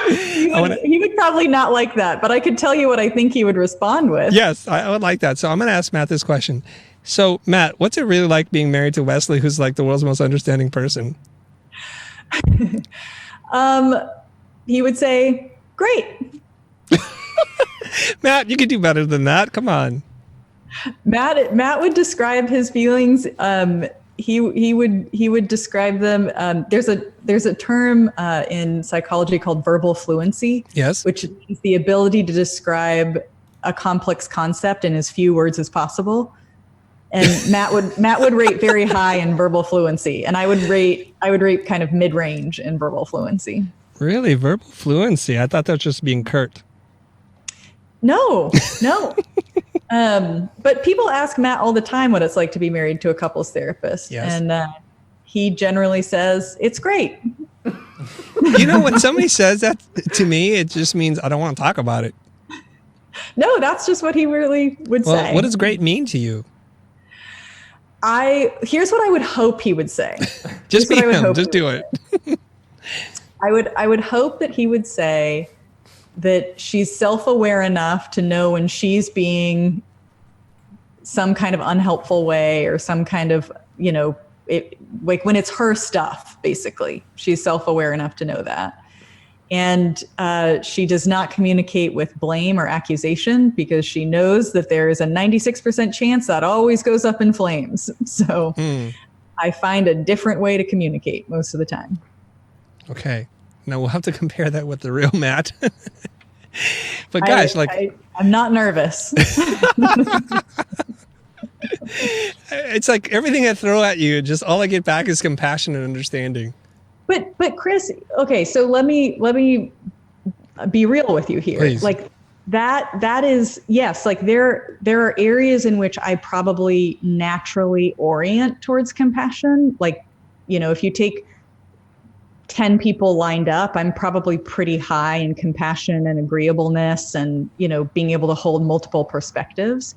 He would probably not like that, but I could tell you what I think he would respond with.
Yes, I would like that. So I'm going to ask Matt this question. So, Matt, what's it really like being married to Wesley, who's like the world's most understanding person?
He would say, great.
Matt, you could do better than that. Come on.
Matt would describe his feelings. He would describe them. There's a term in psychology called verbal fluency.
Yes.
Which is the ability to describe a complex concept in as few words as possible. And Matt would rate very high in verbal fluency, and I would rate kind of mid-range in verbal fluency.
Really? Verbal fluency? I thought that was just being curt.
No. But people ask Matt all the time what it's like to be married to a couples therapist.
Yes.
And he generally says, it's great.
You know, when somebody says that to me, it just means I don't want to talk about it.
No, that's just what he really would say.
What does great mean to you?
Here's what I would hope he would say.
Just be him. Just do it.
I would hope that he would say that she's self-aware enough to know when she's being some kind of unhelpful way or some kind of, like when it's her stuff, basically. She's self-aware enough to know that. And she does not communicate with blame or accusation because she knows that there is a 96% chance that always goes up in flames. So I find a different way to communicate most of the time.
Okay. Now we'll have to compare that with the real Matt. But gosh,
I'm not nervous.
It's like everything I throw at you, just all I get back is compassion and understanding.
But Chris, okay, so let me be real with you here.
Please.
Like that is, yes, like there are areas in which I probably naturally orient towards compassion. Like, if you take 10 people lined up, I'm probably pretty high in compassion and agreeableness and, being able to hold multiple perspectives.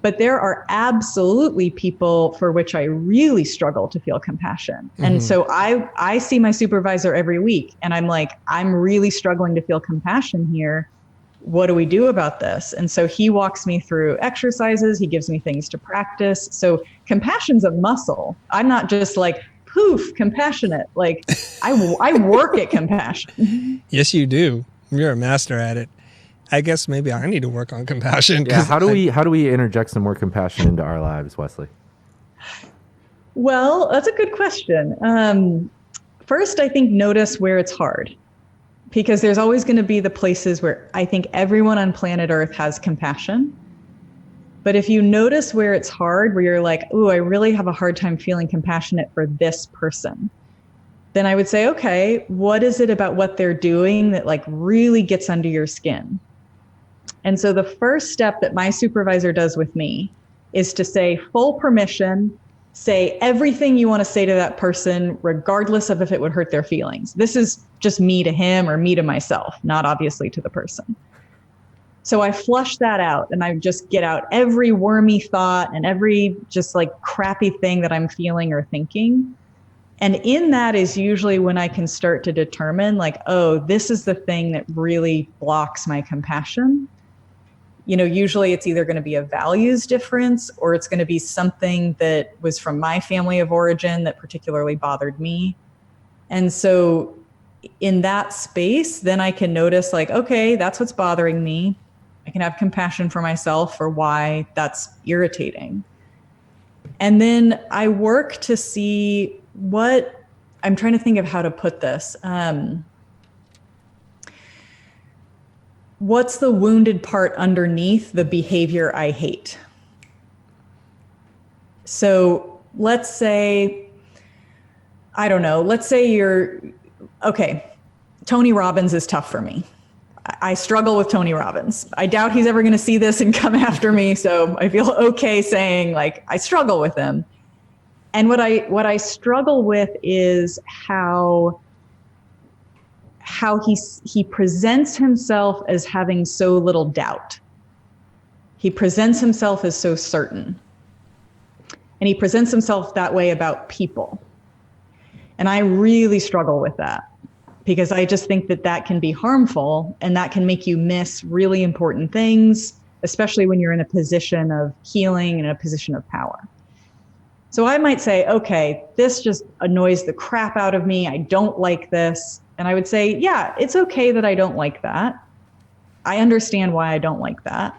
But there are absolutely people for which I really struggle to feel compassion. Mm-hmm. And so I see my supervisor every week and I'm like, I'm really struggling to feel compassion here. What do we do about this? And so he walks me through exercises. He gives me things to practice. So compassion's a muscle. I'm not just like, poof, compassionate. Like I work at compassion.
Yes, you do. You're a master at it. I guess maybe I need to work on compassion.
Yeah. How do we interject some more compassion into our lives, Wesley?
Well, that's a good question. First, I think notice where it's hard, because there's always going to be the places where I think everyone on planet Earth has compassion. But if you notice where it's hard, where you're like, oh, I really have a hard time feeling compassionate for this person, then I would say, okay, what is it about what they're doing that like really gets under your skin? And so the first step that my supervisor does with me is to say full permission, say everything you want to say to that person, regardless of if it would hurt their feelings. This is just me to him or me to myself, not obviously to the person. So I flush that out and I just get out every wormy thought and every just like crappy thing that I'm feeling or thinking. And in that is usually when I can start to determine like, oh, this is the thing that really blocks my compassion. Usually it's either going to be a values difference or it's going to be something that was from my family of origin that particularly bothered me. And so in that space, then I can notice like, okay, that's what's bothering me. I can have compassion for myself for why that's irritating. And then I work to see what I'm trying to think of how to put this. What's the wounded part underneath the behavior I hate? So let's say, I don't know, let's say okay, Tony Robbins is tough for me. I struggle with Tony Robbins. I doubt he's ever going to see this and come after me. So I feel okay saying like, I struggle with him. And what I struggle with is how he presents himself as having so little doubt. He presents himself as so certain. And he presents himself that way about people. And I really struggle with that because I just think that can be harmful and that can make you miss really important things, especially when you're in a position of healing and a position of power. So I might say, okay, this just annoys the crap out of me. I don't like this. And I would say, yeah, it's okay that I don't like that. I understand why I don't like that.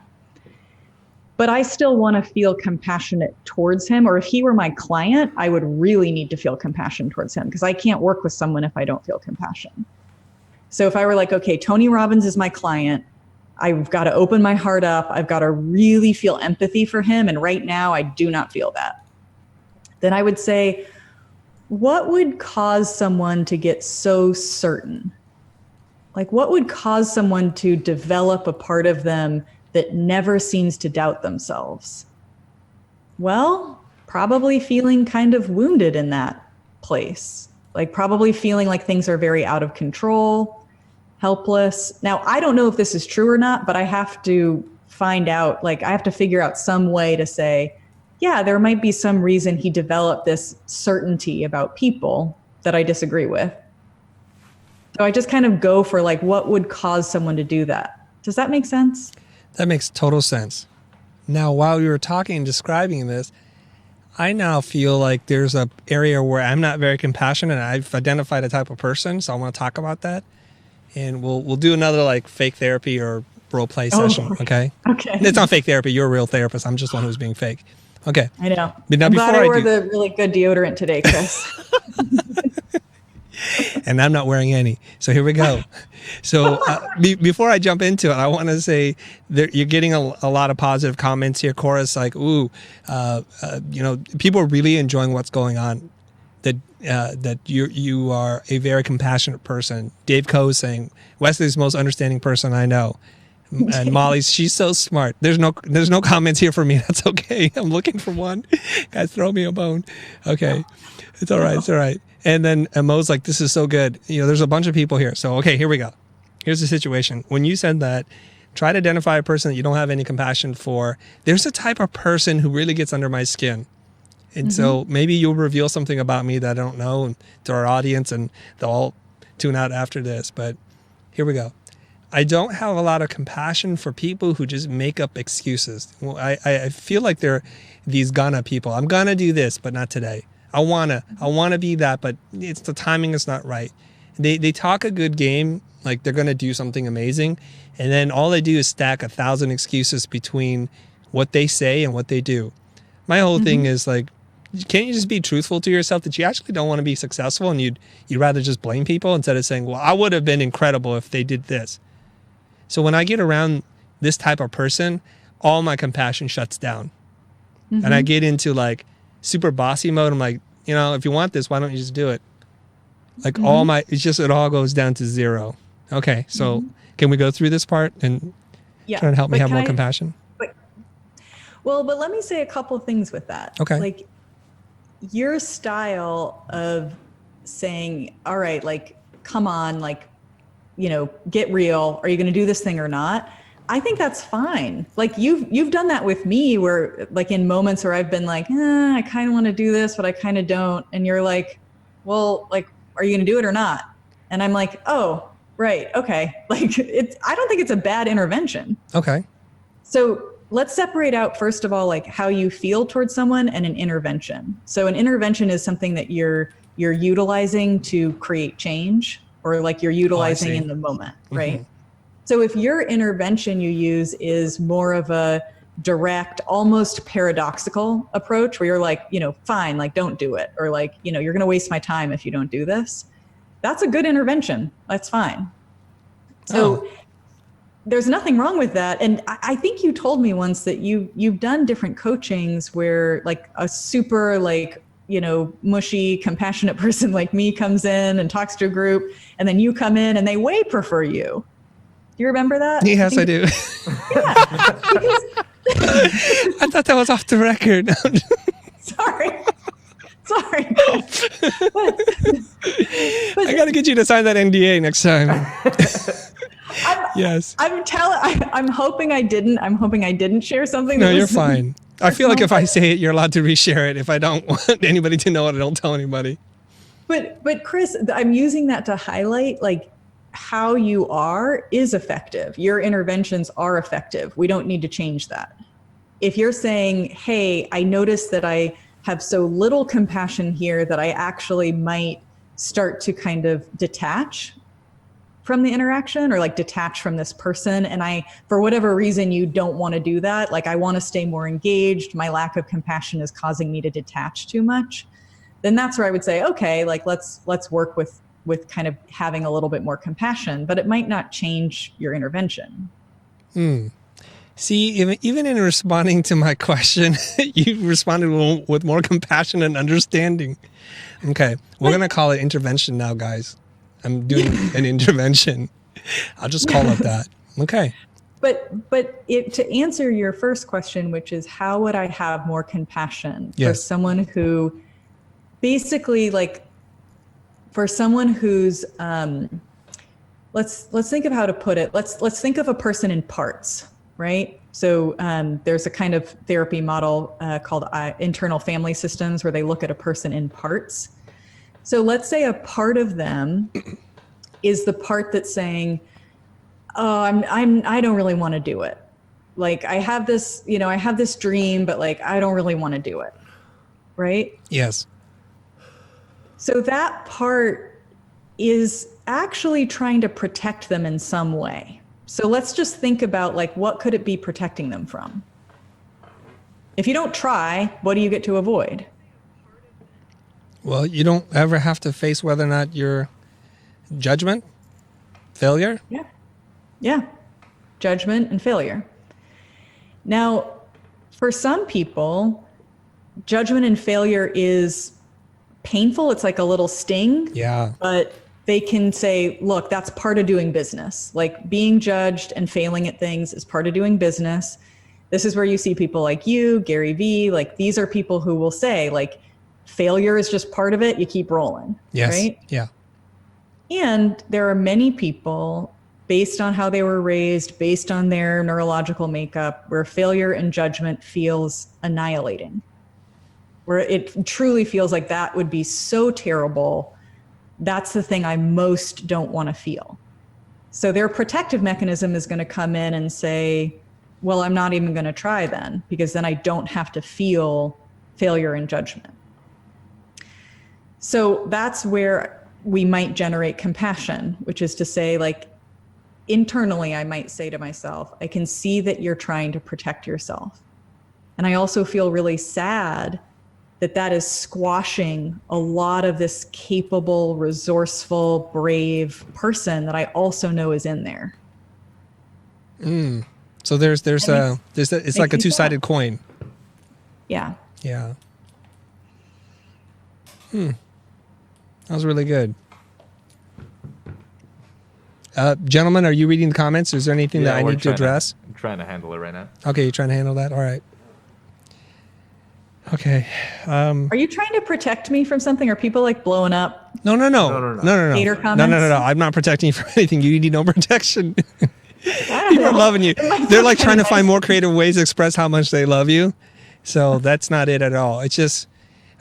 But I still want to feel compassionate towards him. Or if he were my client, I would really need to feel compassion towards him because I can't work with someone if I don't feel compassion. So if I were like, okay, Tony Robbins is my client, I've got to open my heart up. I've got to really feel empathy for him. And right now I do not feel that. Then I would say, what would cause someone to get so certain? Like what would cause someone to develop a part of them that never seems to doubt themselves? Well, probably feeling kind of wounded in that place. Like probably feeling like things are very out of control, helpless. Now, I don't know if this is true or not, but I have to find out, like I have to figure out some way to say, yeah, there might be some reason he developed this certainty about people that I disagree with. So I just kind of go for like, what would cause someone to do that? Does that make sense?
That makes total sense. Now, while you were talking and describing this, I now feel like there's an area where I'm not very compassionate. I've identified a type of person, so I want to talk about that. And we'll do another like fake therapy or role play session, okay?
Okay.
It's not fake therapy. You're a real therapist. I'm just one who's being fake. Okay.
I know.
But now
I'm glad I wore
do,
the really good deodorant today, Chris.
and I'm not wearing any. So here we go. So before I jump into it, I want to say that you're getting a lot of positive comments here. Cora's like, ooh, people are really enjoying what's going on. That you are a very compassionate person. Dave Coe is saying, Wesley's the most understanding person I know. And Molly's, she's so smart. There's no comments here for me. That's okay. I'm looking for one. Guys, throw me a bone. Okay. It's all right. It's all right. And then Mo's like, this is so good. There's a bunch of people here. So, okay, here we go. Here's the situation. When you said that, try to identify a person that you don't have any compassion for. There's a type of person who really gets under my skin. And so maybe you'll reveal something about me that I don't know to our audience and they'll all tune out after this. But here we go. I don't have a lot of compassion for people who just make up excuses. Well, I feel like they're these gonna people. I'm gonna do this, but not today. I wanna be that, but the timing is not right. They talk a good game, like they're gonna do something amazing, and then all they do is stack 1,000 excuses between what they say and what they do. My whole thing is like, can't you just be truthful to yourself that you actually don't want to be successful and you'd rather just blame people instead of saying, well, I would have been incredible if they did this. So when I get around this type of person, all my compassion shuts down. And I get into like super bossy mode. I'm like, if you want this, why don't you just do it? Like it all goes down to zero. Okay. So can we go through this part and try to help me have more compassion?
But let me say a couple of things with that.
Okay.
Like your style of saying, all right, like, come on, like, get real. Are you going to do this thing or not? I think that's fine. Like you've done that with me where like in moments where I've been like, I kind of want to do this, but I kind of don't. And you're like, well, like, are you going to do it or not? And I'm like, oh, right. Okay. Like I don't think it's a bad intervention.
Okay.
So let's separate out, first of all, like how you feel towards someone and an intervention. So an intervention is something that you're utilizing to create change, or like you're utilizing in the moment, right? Mm-hmm. So if your intervention you use is more of a direct, almost paradoxical approach where you're like, fine, like don't do it. Or like, you're going to waste my time if you don't do this. That's a good intervention. That's fine. So there's nothing wrong with that. And I think you told me once that you've done different coachings where like a super like, mushy, compassionate person like me comes in and talks to a group, and then you come in and they way prefer you. Do you remember that?
Yes, I do.
Yeah.
I thought that was off the record.
Sorry.
I got to get you to sign that NDA next time. Yes.
I'm hoping I didn't share something.
No, you're fine. I feel like if I say it, you're allowed to reshare it. If I don't want anybody to know it, I don't tell anybody.
But Chris, I'm using that to highlight like how you are is effective. Your interventions are effective. We don't need to change that. If you're saying, hey, I noticed that I have so little compassion here that I actually might start to kind of detach from the interaction, or like detach from this person, and I, for whatever reason, you don't want to do that. Like I want to stay more engaged. My lack of compassion is causing me to detach too much. Then that's where I would say, okay, like let's work with kind of having a little bit more compassion, but it might not change your intervention.
See, even in responding to my question, you responded with more compassion and understanding. Okay, we're going to call it intervention now, guys. I'm doing an intervention. I'll just call it that. Okay.
But to answer your first question, which is how would I have more compassion for someone who basically like, for someone who's, let's think of how to put it. Let's think of a person in parts, right? So there's a kind of therapy model called internal family systems where they look at a person in parts. So let's say a part of them is the part that's saying, oh, I don't really want to do it. Like I have this dream, but like, I don't really want to do it. Right?
Yes.
So that part is actually trying to protect them in some way. So let's just think about like, what could it be protecting them from? If you don't try, what do you get to avoid?
Well, you don't ever have to face whether or not you're judgment, failure.
Yeah. Judgment and failure. Now, for some people, judgment and failure is painful. It's like a little sting.
Yeah.
But they can say, look, that's part of doing business. Like being judged and failing at things is part of doing business. This is where you see people like you, Gary Vee, like these are people who will say like, failure is just part of it. You keep rolling.
Yes.
Right?
Yeah.
And there are many people based on how they were raised, based on their neurological makeup, where failure and judgment feels annihilating, where it truly feels like that would be so terrible. That's the thing I most don't want to feel. So their protective mechanism is going to come in and say, well, I'm not even going to try then, because then I don't have to feel failure and judgment. So that's where we might generate compassion, which is to say, like, internally, I might say to myself, I can see that you're trying to protect yourself. And I also feel really sad that that is squashing a lot of this capable, resourceful, brave person that I also know is in there.
So it's like a two-sided coin.
Yeah.
Yeah. That was really good. Gentlemen, are you reading the comments? Is there anything that I need to address?
I'm trying to handle it right now.
Okay, you're trying to handle that? All right. Okay.
Are you trying to protect me from something? Are people like blowing up?
No.
Hater comments?
No. I'm not protecting you from anything. You need no protection. People are loving you. They're like trying to find more creative ways to express how much they love you. So that's not it at all. It's just,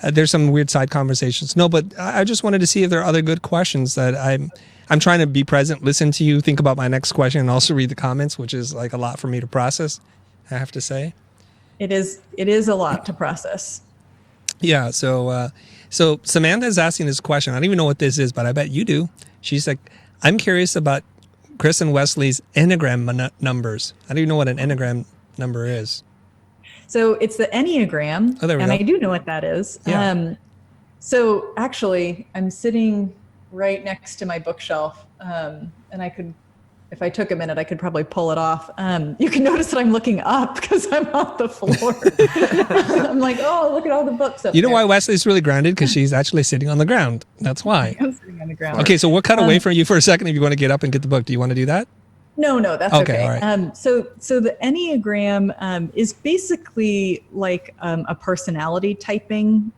there's some weird side conversations. No, but I just wanted to see if there are other good questions that I'm trying to be present, listen to you, think about my next question, and also read the comments, which is like a lot for me to process, I have to say.
It is a lot to process.
Yeah. So Samantha is asking this question. I don't even know what this is, but I bet you do. She's like, I'm curious about Chris and Wesley's Enneagram numbers. I don't even know what an Enneagram number is.
So it's the Enneagram,
oh, there we
and
go.
I do know what that is.
Yeah.
So actually, I'm sitting right next to my bookshelf, and I could, if I took a minute, I could probably pull it off. You can notice that I'm looking up because I'm on the floor. I'm like, oh, look at all the books up
You know
there.
why Wesley's really grounded? Because she's actually sitting on the ground. That's why.
I'm sitting on the ground.
Okay, so we'll cut away from you for a second if you want to get up and get the book. Do you want to do that?
No, that's
Okay,
okay.
all right.
So the Enneagram is basically like a personality typing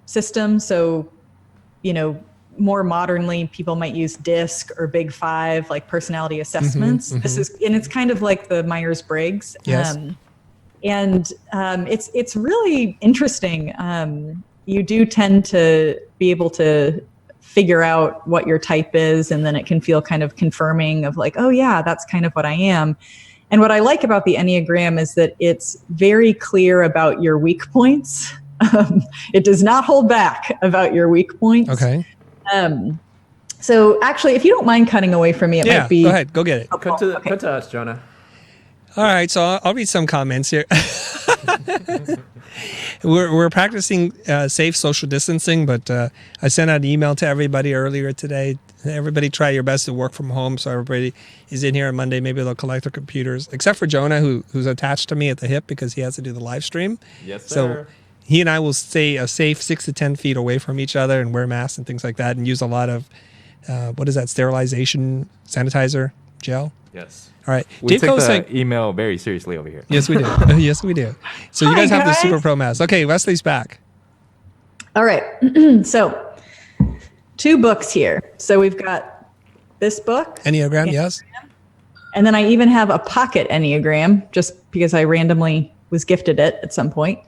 system. So, more modernly, people might use DISC or Big Five, like personality assessments. This is, and it's kind of like the Myers-Briggs.
Yes.
It's really interesting. You do tend to be able to figure out what your type is, and then it can feel kind of confirming of like, oh yeah, that's kind of what I am. And what I like about the Enneagram is that it's very clear about your weak points. It does not hold back about your weak points.
Okay.
So actually, if you don't mind cutting away from me, it might be.
Go ahead. Go get it.
Cut to us, Jonah.
All right. So I'll read some comments here. We're practicing safe social distancing, but I sent out an email to everybody earlier today. Everybody try your best to work from home. So everybody is in here on Monday. Maybe they'll collect their computers, except for Jonah, who's attached to me at the hip because he has to do the live stream.
Yes,
So
sir.
he and I will stay a safe 6 to 10 feet away from each other and wear masks and things like that, and use a lot of what is that, sterilization sanitizer gel.
Yes.
All right.
We
Dave
take
Coe's
the
like,
email very seriously over here.
yes, we do. Yes, we do. So you
Hi,
guys have the
guys.
Super Pro mask. Okay, Wesley's back.
All right. So 2 books here. So we've got this book.
Enneagram, yes.
And then I even have a pocket Enneagram just because I randomly was gifted it at some point.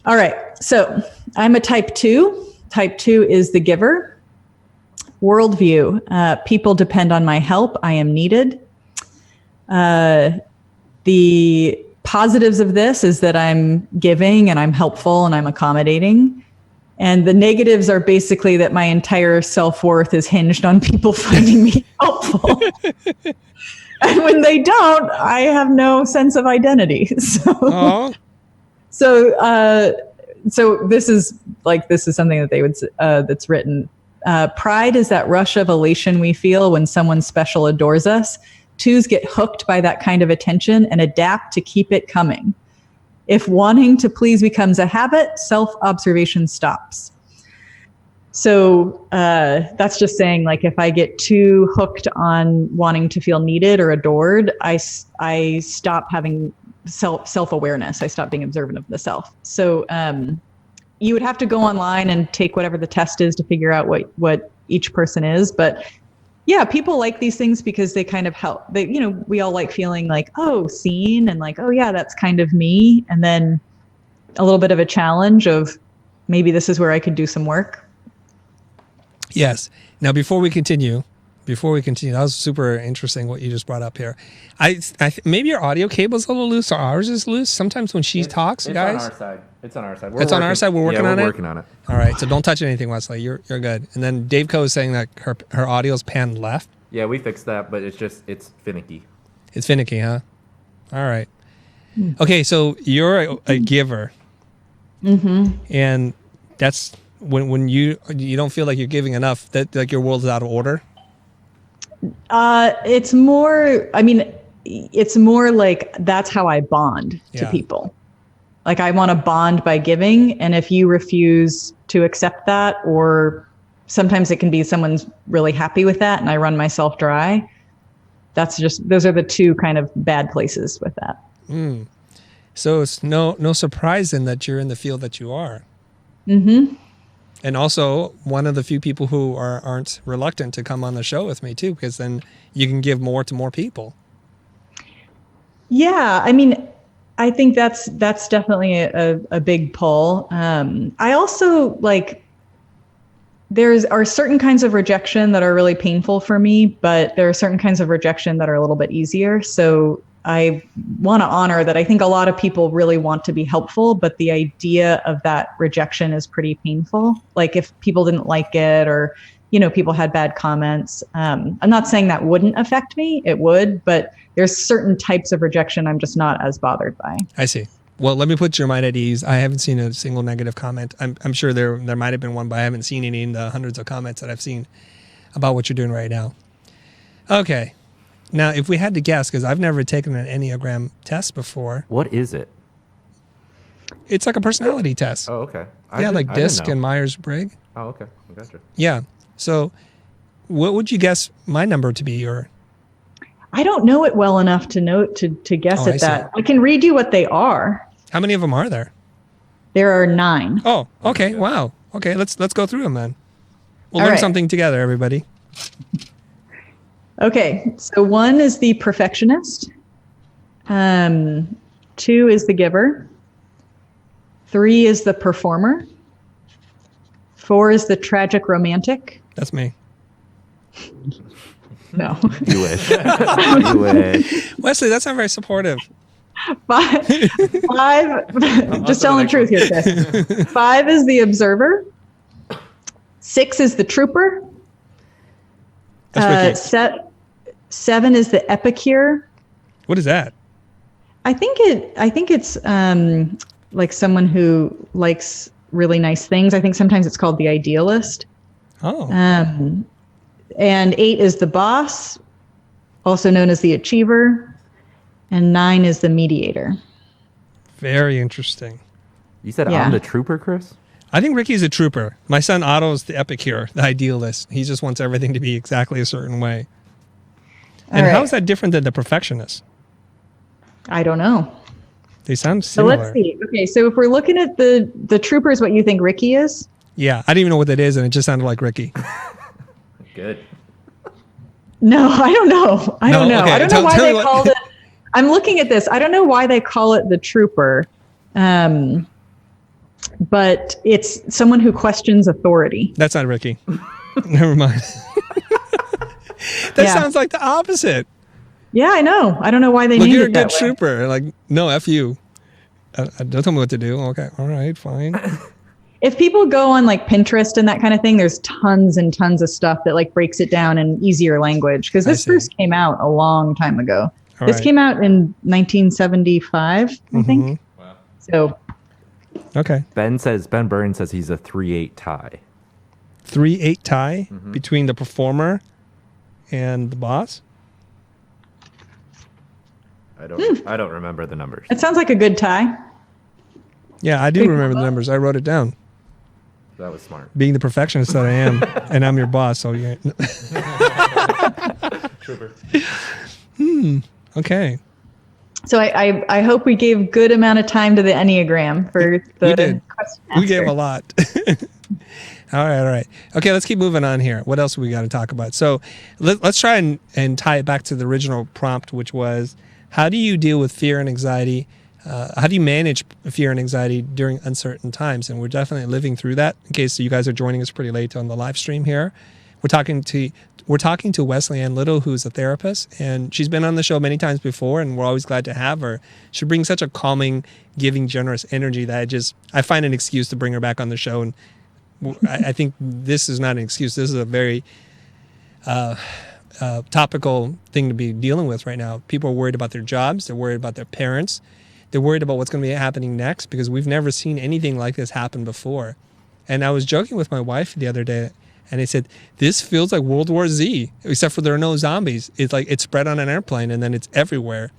All right. So I'm a type 2. Type 2 is the giver. Worldview. People depend on my help. I am needed. The positives of this is that I'm giving and I'm helpful and I'm accommodating. And the negatives are basically that my entire self-worth is hinged on people finding me helpful. And when they don't, I have no sense of identity.
Oh,
So this is something that they would that's written. Pride is that rush of elation we feel when someone special adores us. 2s get hooked by that kind of attention and adapt to keep it coming. If wanting to please becomes a habit, self-observation stops. So that's just saying, like, if I get too hooked on wanting to feel needed or adored, I stop having self-awareness. I stop being observant of the self. So you would have to go online and take whatever the test is to figure out what each person is. But yeah, people like these things because they kind of help. We all like feeling like, oh, seen, and like, oh yeah, that's kind of me. And then a little bit of a challenge of maybe this is where I could do some work.
yes. Now, before we continue, that was super interesting what you just brought up here. Maybe your audio cable's a little loose, or ours is loose. Sometimes when she talks,
it's
guys.
on our side. It's on our side.
It's on our side. We're working on it.
We're working on it.
All right. So don't touch anything, Wesley. You're good. And then Dave Coe is saying that her audio's panned left.
Yeah, we fixed that, but it's finicky.
It's finicky, huh? All right. Okay, so you're a giver. Mm-hmm. And that's when you don't feel like you're giving enough, that like your world's out of order.
It's more like that's how I bond to
Yeah.
people. Like I want to bond by giving. And if you refuse to accept that, or sometimes it can be someone's really happy with that and I run myself dry. Those are the 2 kind of bad places with that.
So it's no surprise then that you're in the field that you are.
Mm-hmm.
And also one of the few people who aren't reluctant to come on the show with me too, because then you can give more to more people.
Yeah. I mean, I think that's definitely a big pull. I also like, are certain kinds of rejection that are really painful for me, but there are certain kinds of rejection that are a little bit easier. So I want to honor that. I think a lot of people really want to be helpful, but the idea of that rejection is pretty painful. Like if people didn't like it, or, people had bad comments. I'm not saying that wouldn't affect me. It would, but there's certain types of rejection I'm just not as bothered by.
I see. Well, let me put your mind at ease. I haven't seen a single negative comment. I'm sure there might have been one, but I haven't seen any in the hundreds of comments that I've seen about what you're doing right now. Okay. Now, if we had to guess, because I've never taken an Enneagram test before.
What is it?
It's like a personality test.
Oh, okay.
Like DISC and Myers-Briggs.
Oh, okay. I gotcha.
Yeah. So what would you guess my number to be? Or
I don't know it well enough to guess at that. I can read you what they are.
How many of them are there?
There are 9.
Oh, okay. Wow. Okay, let's go through them then. We'll learn something together, everybody.
Okay, so 1 is the perfectionist. 2 is the giver. 3 is the performer. 4 is the tragic romantic.
That's me.
No.
You wish. You wish.
Wesley, that's not very supportive.
5 just telling the truth here, Chris. 5 is the observer. 6 is the trooper.
That's Ricky.
7 is the epicure.
What is that?
I think it's like someone who likes really nice things. I think sometimes it's called the idealist.
Oh.
And 8 is the boss, also known as the achiever. And 9 is the mediator.
Very interesting.
You said I'm the trooper, Chris?
I think Ricky's a trooper. My son Otto is the epicure, the idealist. He just wants everything to be exactly a certain way. And how is that different than the perfectionist?
I don't know.
They sound similar.
So let's see. Okay, so if we're looking at the trooper is what you think Ricky is?
Yeah, I didn't even know what that is, and it just sounded like Ricky.
Good.
No, I don't know. I don't know.
Okay.
I don't know why they called it. I'm looking at this. I don't know why they call it the trooper. But it's someone who questions authority.
That's not Ricky. Never mind. That sounds like the opposite.
Yeah, I know. I don't know why they named
you're
it
a
that
good trooper. Like, no, F you. Don't tell me what to do. Okay, all right, fine.
If people go on like Pinterest and that kind of thing, there's tons and tons of stuff that like breaks it down in easier language. Because this first came out a long time ago. This came out in 1975, I think.
Wow.
So.
Okay.
Ben Burns says he's a 3-8 tie.
3-8 tie between the performer and the boss?
I don't remember the numbers.
It sounds like a good tie.
Yeah, I do remember the numbers. I wrote it down.
That was smart.
Being the perfectionist that I am, and I'm your boss, so yeah.
Trooper.
Okay.
So I hope we gave good amount of time to the Enneagram for the
We did.
question.
We gave a lot. All right. Okay, let's keep moving on here. What else we got to talk about? So let's try and tie it back to the original prompt, which was, how do you deal with fear and anxiety? How do you manage fear and anxiety during uncertain times? And we're definitely living through that. In case you guys are joining us pretty late on the live stream here, we're talking to Wesley Anne Little, who's a therapist, and she's been on the show many times before, and we're always glad to have her. She brings such a calming, giving, generous energy that I find an excuse to bring her back on the show. And I think this is not an excuse. This is a very topical thing to be dealing with right now. People are worried about their jobs. They're worried about their parents. They're worried about what's going to be happening next, because we've never seen anything like this happen before. And I was joking with my wife the other day, and I said, this feels like World War Z, except for there are no zombies. It's like it's spread on an airplane, and then it's everywhere.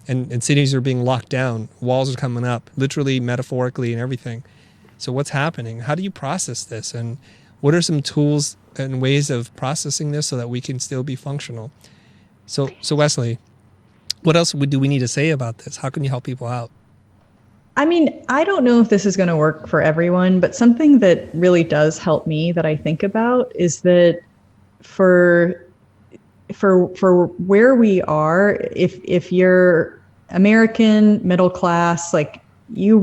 And cities are being locked down. Walls are coming up, literally, metaphorically, and everything. So what's happening? How do you process this? And what are some tools and ways of processing this so that we can still be functional? So Wesley, what else do we need to say about this? How can you help people out?
I mean, I don't know if this is going to work for everyone, but something that really does help me that I think about is that for where we are, if you're American middle class, like you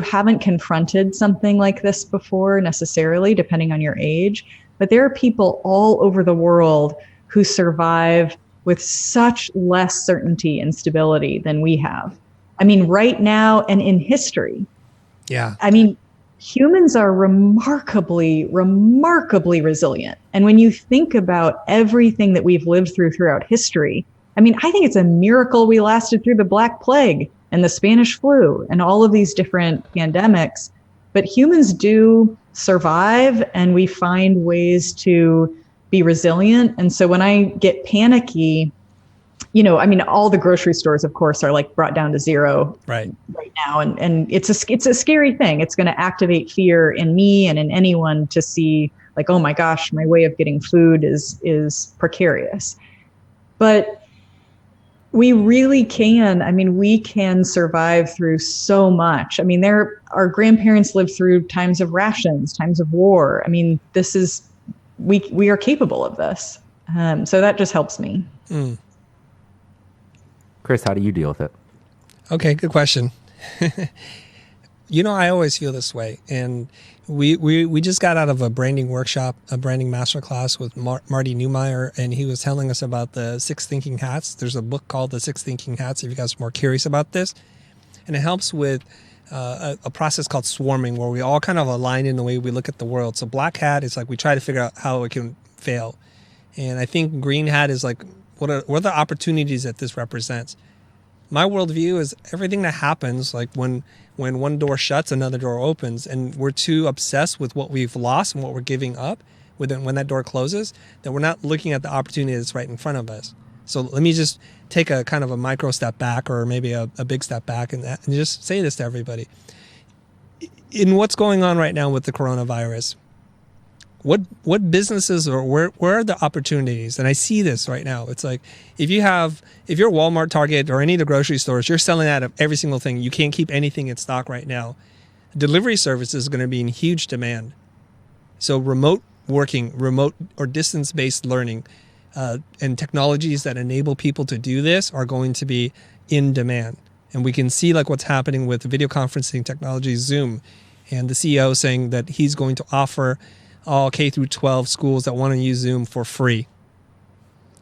haven't confronted something like this before necessarily, depending on your age, but there are people all over the world who survive with such less certainty and stability than we have. I mean, right now and in history.
Yeah.
I mean, humans are remarkably, remarkably resilient. And when you think about everything that we've lived through throughout history, I mean, I think it's a miracle we lasted through the Black Plague and the Spanish flu and all of these different pandemics. But humans do survive, and we find ways to be resilient. And so when I get panicky, you know, I mean, all the grocery stores, of course, are like brought down to zero
right
now. And it's a scary thing. It's going to activate fear in me and in anyone to see like, oh my gosh, my way of getting food is precarious. But we really can. I mean, we can survive through so much. I mean, our grandparents lived through times of rations, times of war. I mean, we are capable of this. So that just helps me.
Mm.
Chris, how do you deal with it? Okay,
good question. You know, I always feel this way. And we just got out of a branding workshop, a branding masterclass with Marty Neumeier, and he was telling us about the 6 thinking hats. There's a book called The 6 Thinking Hats if you guys are more curious about this. And it helps with a process called swarming, where we all kind of align in the way we look at the world. So black hat is like we try to figure out how it can fail. And I think green hat is like, what are the opportunities that this represents? My worldview is everything that happens, like when one door shuts, another door opens, and we're too obsessed with what we've lost and what we're giving up when that door closes, that we're not looking at the opportunity that's right in front of us. So let me just take a kind of a micro step back, or maybe a big step back, and just say this to everybody. In what's going on right now with the coronavirus, what businesses, or where are the opportunities? And I see this right now. It's like if you're Walmart, Target, or any of the grocery stores, you're selling out of every single thing. You can't keep anything in stock right now. Delivery service is going to be in huge demand. So remote working, remote or distance-based learning, and technologies that enable people to do this are going to be in demand. And we can see like what's happening with video conferencing technology, Zoom, and the CEO saying that he's going to offer all K through 12 schools that want to use Zoom for free.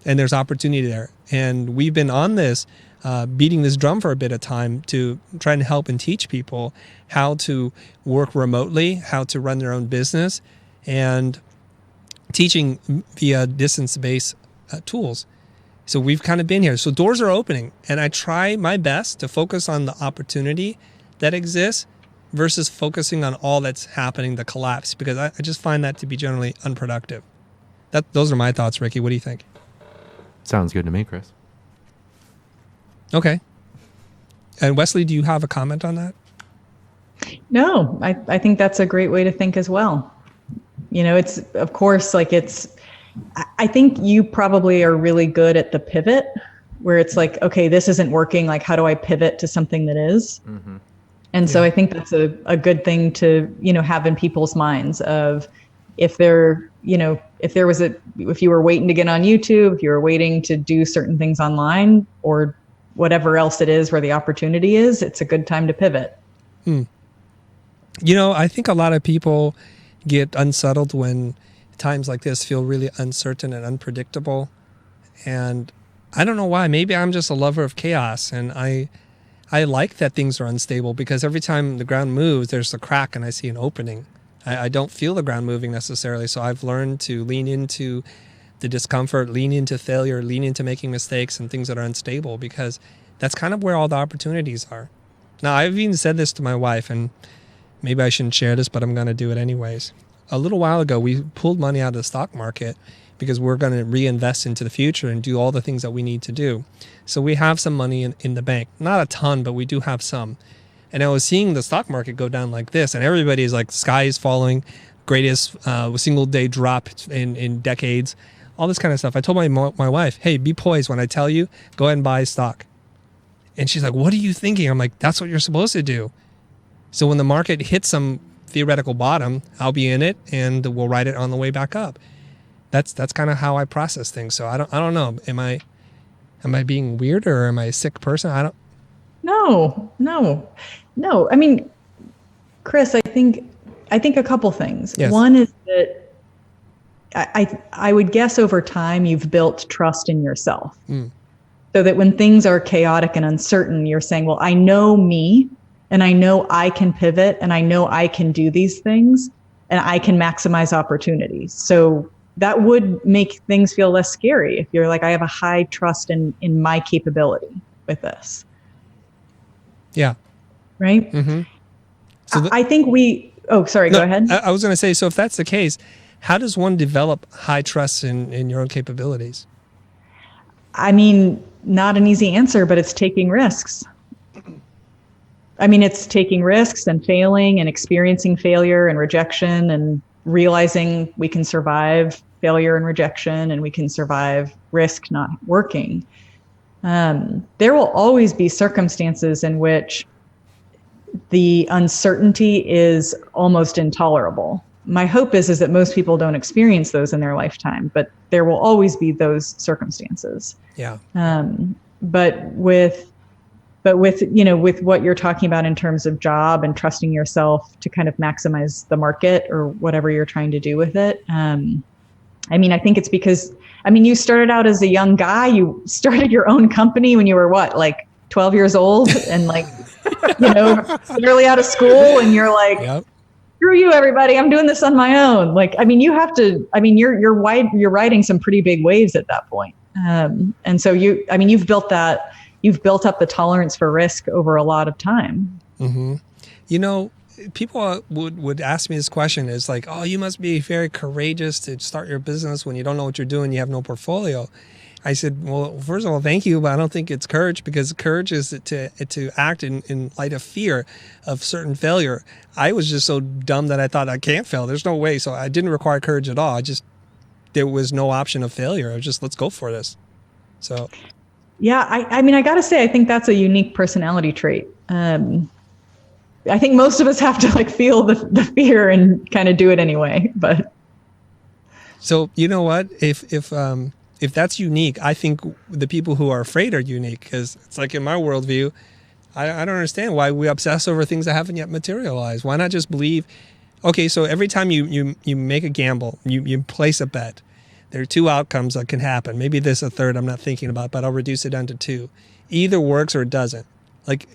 And there's opportunity there. And we've been on this, beating this drum for a bit of time to try and help and teach people how to work remotely, how to run their own business, and teaching via distance-based tools. So we've kind of been here. So doors are opening, and I try my best to focus on the opportunity that exists versus focusing on all that's happening, the collapse, because I just find that to be generally unproductive. Those are my thoughts, Ricky. What do you think?
Sounds good to me, Chris.
Okay. And Wesley, do you have a comment on that?
No, I think that's a great way to think as well. You know, it's, of course, like I think you probably are really good at the pivot, where it's like, okay, this isn't working. Like, how do I pivot to something that is? Mm-hmm. And so I think that's a good thing to, you know, have in people's minds of if you were waiting to get on YouTube, if you were waiting to do certain things online or whatever else it is where the opportunity is, it's a good time to pivot.
You know, I think a lot of people get unsettled when times like this feel really uncertain and unpredictable. And I don't know why. Maybe I'm just a lover of chaos, and I like that things are unstable, because every time the ground moves, there's a crack and I see an opening. I don't feel the ground moving necessarily. So I've learned to lean into the discomfort, lean into failure, lean into making mistakes and things that are unstable, because that's kind of where all the opportunities are. Now, I've even said this to my wife, and maybe I shouldn't share this, but I'm going to do it anyways. A little while ago, we pulled money out of the stock market because we're going to reinvest into the future and do all the things that we need to do. So we have some money in the bank. Not a ton, but we do have some. And I was seeing the stock market go down like this, and everybody's like, sky is falling, greatest single day drop in decades, all this kind of stuff. I told my wife, hey, be poised when I tell you, go ahead and buy stock. And she's like, what are you thinking? I'm like, that's what you're supposed to do. So when the market hits some theoretical bottom, I'll be in it and we'll ride it on the way back up. That's kind of how I process things. So I don't know. Am I being weird or am I a sick person? I don't.
No. I mean, Chris, I think a couple things.
Yes.
One is that I would guess over time you've built trust in yourself. So that when things are chaotic and uncertain, you're saying, well, I know me and I know I can pivot and I know I can do these things and I can maximize opportunities. So that would make things feel less scary if you're like, I have a high trust in my capability with this.
Yeah.
Right?
Mm-hmm. So
I think go ahead.
I was going to say, so if that's the case, how does one develop high trust in your own capabilities?
I mean, not an easy answer, but it's taking risks. I mean, it's taking risks and failing and experiencing failure and rejection and realizing we can survive failure and rejection and we can survive risk not working. There will always be circumstances in which the uncertainty is almost intolerable. My hope is that most people don't experience those in their lifetime, but there will always be those circumstances.
Yeah.
But with what you're talking about in terms of job and trusting yourself to kind of maximize the market or whatever you're trying to do with it. I mean, I think it's because, you started out as a young guy, you started your own company when you were like 12 years old and barely out of school, and you're like,
yep.
Screw you, everybody, I'm doing this on my own. You're riding some pretty big waves at that point. And so you've built up the tolerance for risk over a lot of time.
Mm-hmm. People would ask me this question. It's like, oh, you must be very courageous to start your business when you don't know what you're doing. You have no portfolio. I said, well, first of all, thank you, but I don't think it's courage, because courage is to act in light of fear of certain failure. I was just so dumb that I thought I can't fail. There's no way. So I didn't require courage at all. There was no option of failure. I was just, let's go for this. So.
Yeah, I got to say, I think that's a unique personality trait. I think most of us have to feel the fear and kind of do it anyway. But
so you know what? If that's unique, I think the people who are afraid are unique, because it's like in my worldview, I don't understand why we obsess over things that haven't yet materialized. Why not just believe? Okay, so every time you make a gamble, you place a bet, there are two outcomes that can happen. Maybe there's a third I'm not thinking about, but I'll reduce it down to two. Either works or it doesn't.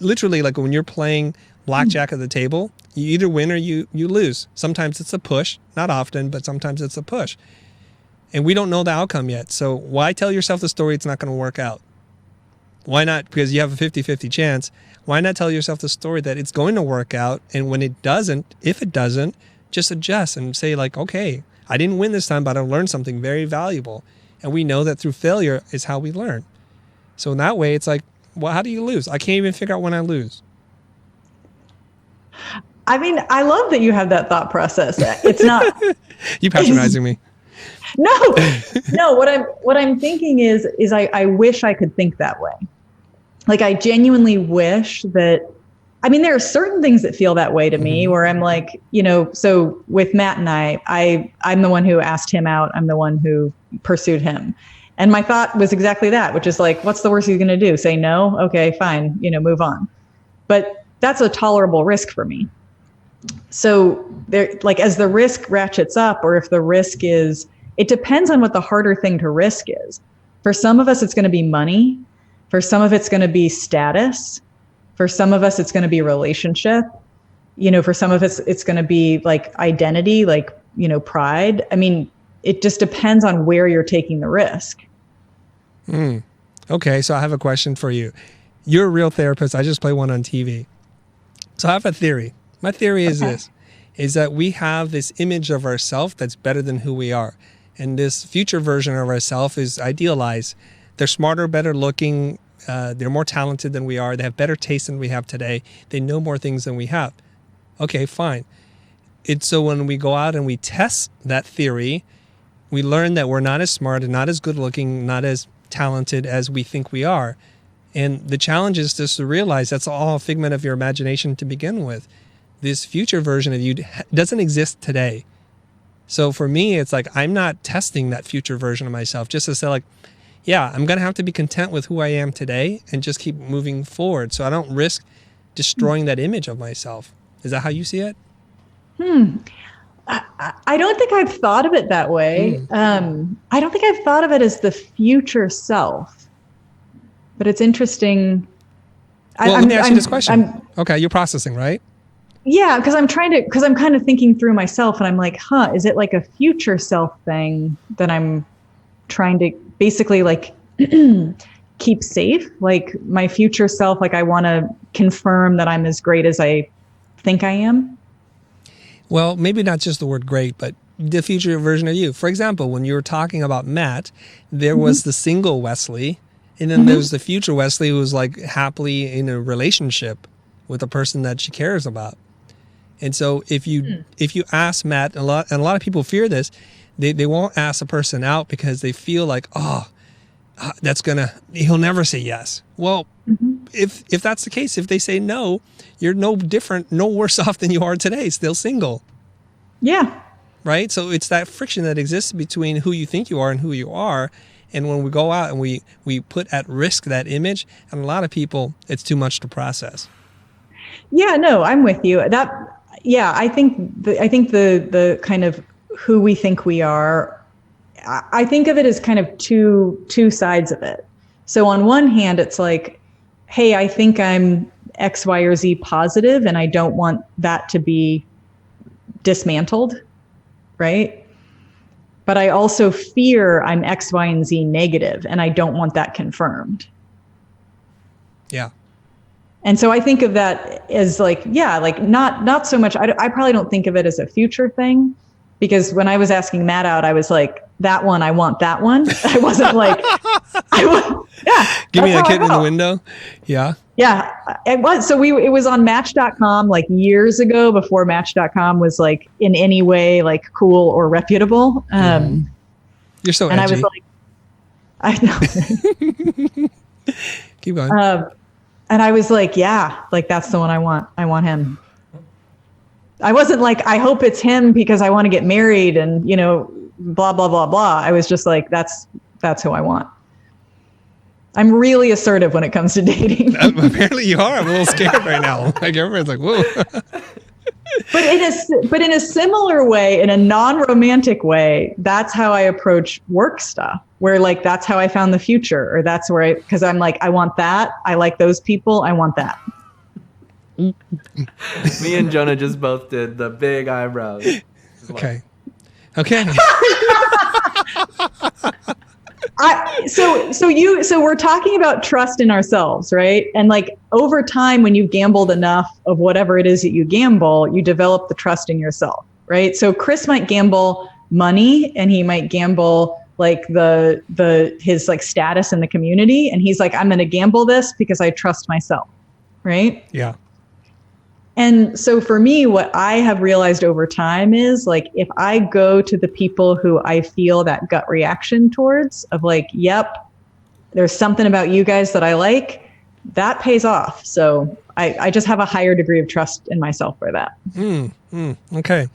Literally, when you're playing blackjack at the table, you either win or you lose. Sometimes it's a push, not often, but sometimes it's a push. And we don't know the outcome yet. So why tell yourself the story it's not going to work out? Why not? Because you have a 50-50 chance. Why not tell yourself the story that it's going to work out? And when it doesn't, if it doesn't, just adjust and say okay, I didn't win this time, but I learned something very valuable. And we know that through failure is how we learn. So in that way, it's well, how do you lose? I can't even figure out when I lose.
I love that you have that thought process. It's not
you patronizing me.
No. What I'm thinking is I wish I could think that way. I genuinely wish that. There are certain things that feel that way to me, where I'm so with Matt and I'm the one who asked him out. I'm the one who pursued him. And my thought was exactly that, which is what's the worst he's going to do? Say no? Okay, fine. Move on. But that's a tolerable risk for me. So there, as the risk ratchets up, or if the risk is, it depends on what the harder thing to risk is. For some of us, it's going to be money. For some of it's going to be status. For some of us, it's going to be relationship. For some of us, it's going to be identity, pride. It just depends on where you're taking the risk.
Okay, so I have a question for you. You're a real therapist. I just play one on TV. So I have a theory. My theory is this, is that we have this image of ourselves that's better than who we are. And this future version of ourselves is idealized. They're smarter, better looking. They're more talented than we are. They have better taste than we have today. They know more things than we have. Okay, fine. So when we go out and we test that theory, we learn that we're not as smart and not as good looking, not as talented as we think we are. And the challenge is just to realize that's all a figment of your imagination to begin with. This future version of you doesn't exist today. So for me, it's I'm not testing that future version of myself just to say yeah, I'm going to have to be content with who I am today and just keep moving forward so I don't risk destroying that image of myself. Is that how you see it?
I don't think I've thought of it that way. I don't think I've thought of it as the future self, but it's interesting.
Well, let me ask you this question. Okay, you're processing, right?
Yeah, because I'm kind of thinking through myself, and I'm like, is it like a future self thing that I'm trying to basically like keep safe? Like my future self, like I want to confirm that I'm as great as I think I am.
Well, maybe not just the word great, but the future version of you. For example, when you were talking about Matt, there was the single Wesley, and then there was the future Wesley who was like happily in a relationship with a person that she cares about. And so if you ask Matt, a lot of people fear this, they won't ask a person out because they feel like, he'll never say yes. Well, if that's the case, if they say no, you're no different, no worse off than you are today, still single.
Yeah.
Right? So it's that friction that exists between who you think you are and who you are. And when we go out and we put at risk that image, and a lot of people, it's too much to process. Yeah,
no, I'm with you. I think the kind of who we think we are, I think of it as kind of two sides of it. So on one hand, it's like, hey, I think I'm X, Y, or Z positive, and I don't want that to be dismantled, right? But I also fear I'm X, Y, and Z negative, and I don't want that confirmed.
Yeah.
And so I think of that as like, not so much. I probably don't think of it as a future thing, because when I was asking Matt out, I was like, that one, I want that one. I wasn't like,
give me a kid in the window. Yeah.
Yeah, it was. So it was on Match.com like years ago, before Match.com was like in any way like cool or reputable.
You're so edgy.
And I was like, I know.
Keep going.
And I was like, yeah, like that's the one I want. I want him. I wasn't like, I hope it's him because I want to get married and, blah, blah, blah, blah. I was just like, that's who I want. I'm really assertive when it comes to dating.
Apparently you are. I'm a little scared right now. Like everyone's like, whoa.
But in a similar way, in a non-romantic way, that's how I approach work stuff, where like, that's how I found the future, or that's where because I'm like, I want that. I like those people. I want that.
Me and Jonah just both did the big eyebrows.
Okay.
So we're talking about trust in ourselves, right? And like over time, when you've gambled enough of whatever it is that you gamble, you develop the trust in yourself, right? So Chris might gamble money, and he might gamble like his like status in the community, and he's like, I'm going to gamble this because I trust myself, right?
Yeah.
And so for me, what I have realized over time is like, if I go to the people who I feel that gut reaction towards of like, yep, there's something about you guys that I like, that pays off. So I just have a higher degree of trust in myself for that.
Okay.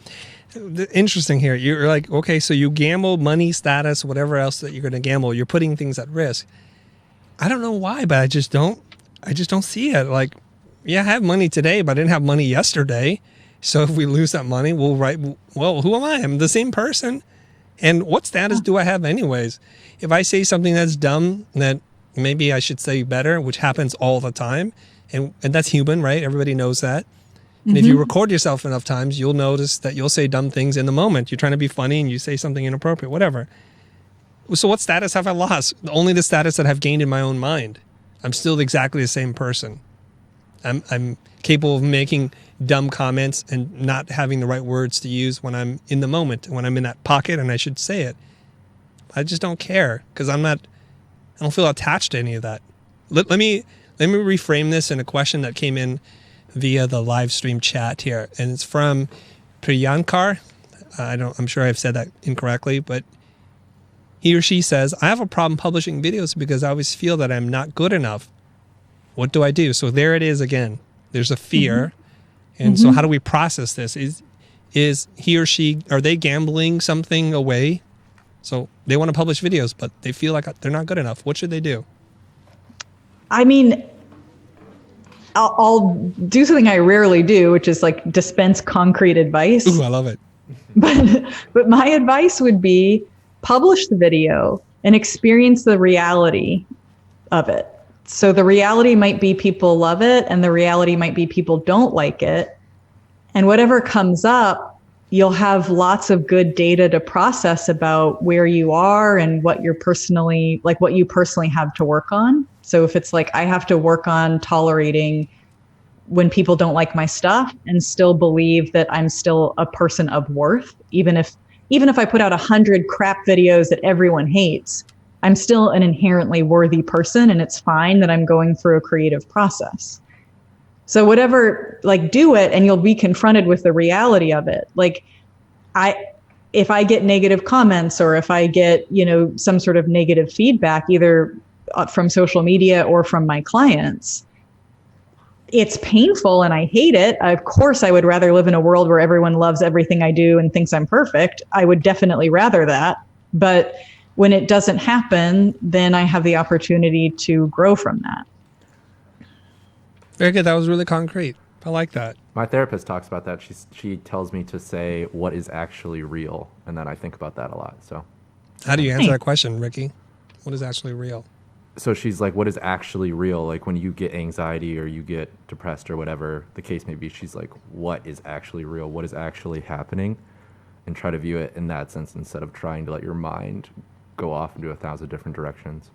Interesting here. You're like, okay, so you gamble money, status, whatever else that you're going to gamble, you're putting things at risk. I don't know why, but I just don't see it. Like, yeah, I have money today, but I didn't have money yesterday. So if we lose that money, who am I? I'm the same person. And what status do I have anyways? If I say something that's dumb that maybe I should say better, which happens all the time, and that's human, right? Everybody knows that. And if you record yourself enough times, you'll notice that you'll say dumb things in the moment. You're trying to be funny and you say something inappropriate, whatever. So what status have I lost? Only the status that I've gained in my own mind. I'm still exactly the same person. I'm capable of making dumb comments and not having the right words to use when I'm in the moment, when I'm in that pocket and I should say it. I just don't care because I don't feel attached to any of that. Let me reframe this in a question that came in via the live stream chat here. And it's from Priyankar. I'm sure I've said that incorrectly, but he or she says, I have a problem publishing videos because I always feel that I'm not good enough. What do I do? So there it is again. There's a fear. And so how do we process this? Is he or she, are they gambling something away So they want to publish videos, but they feel like they're not good enough. What should they do?
I mean, I'll do something I rarely do, which is like dispense concrete advice.
Ooh, I love it.
But my advice would be publish the video and experience the reality of it. So the reality might be people love it, and the reality might be people don't like it. And whatever comes up, you'll have lots of good data to process about where you are and what you personally have to work on. So if it's like, I have to work on tolerating when people don't like my stuff and still believe that I'm still a person of worth, even if I put out 100 crap videos that everyone hates, I'm still an inherently worthy person, and it's fine that I'm going through a creative process. So whatever, like, do it, and you'll be confronted with the reality of it. Like, if I get negative comments, or if I get, some sort of negative feedback, either from social media or from my clients, it's painful and I hate it. Of course, I would rather live in a world where everyone loves everything I do and thinks I'm perfect. I would definitely rather that. But when it doesn't happen, then I have the opportunity to grow from that.
Very good. That was really concrete. I like that.
My therapist talks about that. She tells me to say what is actually real, and then I think about that a lot. So,
how do you answer that question, Ricky? What is actually real?
So she's like, what is actually real? Like when you get anxiety or you get depressed or whatever the case may be, she's like, what is actually real? What is actually happening? And try to view it in that sense instead of trying to let your mind go off into 1,000 different directions.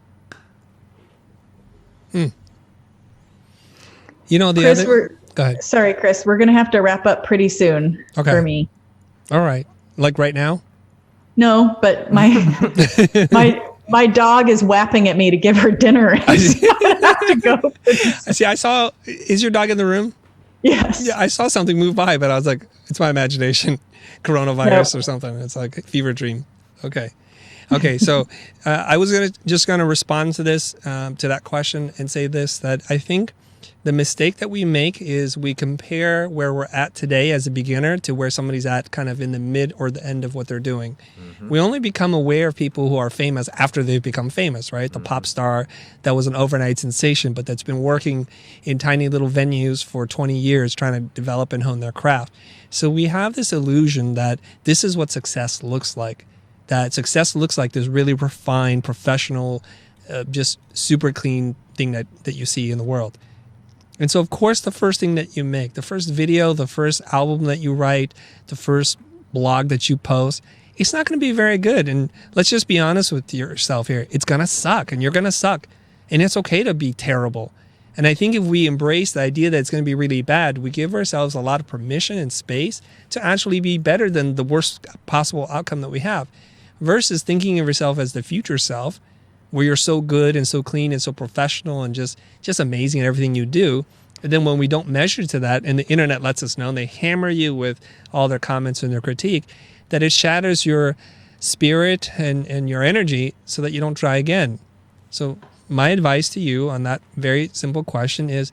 Chris,
go ahead.
Sorry, Chris, we're going to have to wrap up pretty soon for me.
All right. Like right now?
No, but my dog is whapping at me to give her dinner. I have to go.
Is your dog in the room?
Yes.
Yeah, I saw something move by, but I was like, it's my imagination. Coronavirus or something. It's like a fever dream. Okay. So I was just going to respond to this, to that question, and say this, that I think the mistake that we make is we compare where we're at today as a beginner to where somebody's at kind of in the mid or the end of what they're doing. Mm-hmm. We only become aware of people who are famous after they've become famous, right? The pop star that was an overnight sensation, but that's been working in tiny little venues for 20 years trying to develop and hone their craft. So we have this illusion that this is what success looks like, that success looks like this really refined, professional, just super clean thing that you see in the world. And so, of course, the first thing that you make, the first video, the first album that you write, the first blog that you post, it's not going to be very good. And let's just be honest with yourself here. It's going to suck, and you're going to suck. And it's okay to be terrible. And I think if we embrace the idea that it's going to be really bad, we give ourselves a lot of permission and space to actually be better than the worst possible outcome that we have, versus thinking of yourself as the future self, where you're so good and so clean and so professional and just amazing at everything you do. And then when we don't measure to that, and the internet lets us know, and they hammer you with all their comments and their critique, that it shatters your spirit and your energy so that you don't try again. So my advice to you on that very simple question is,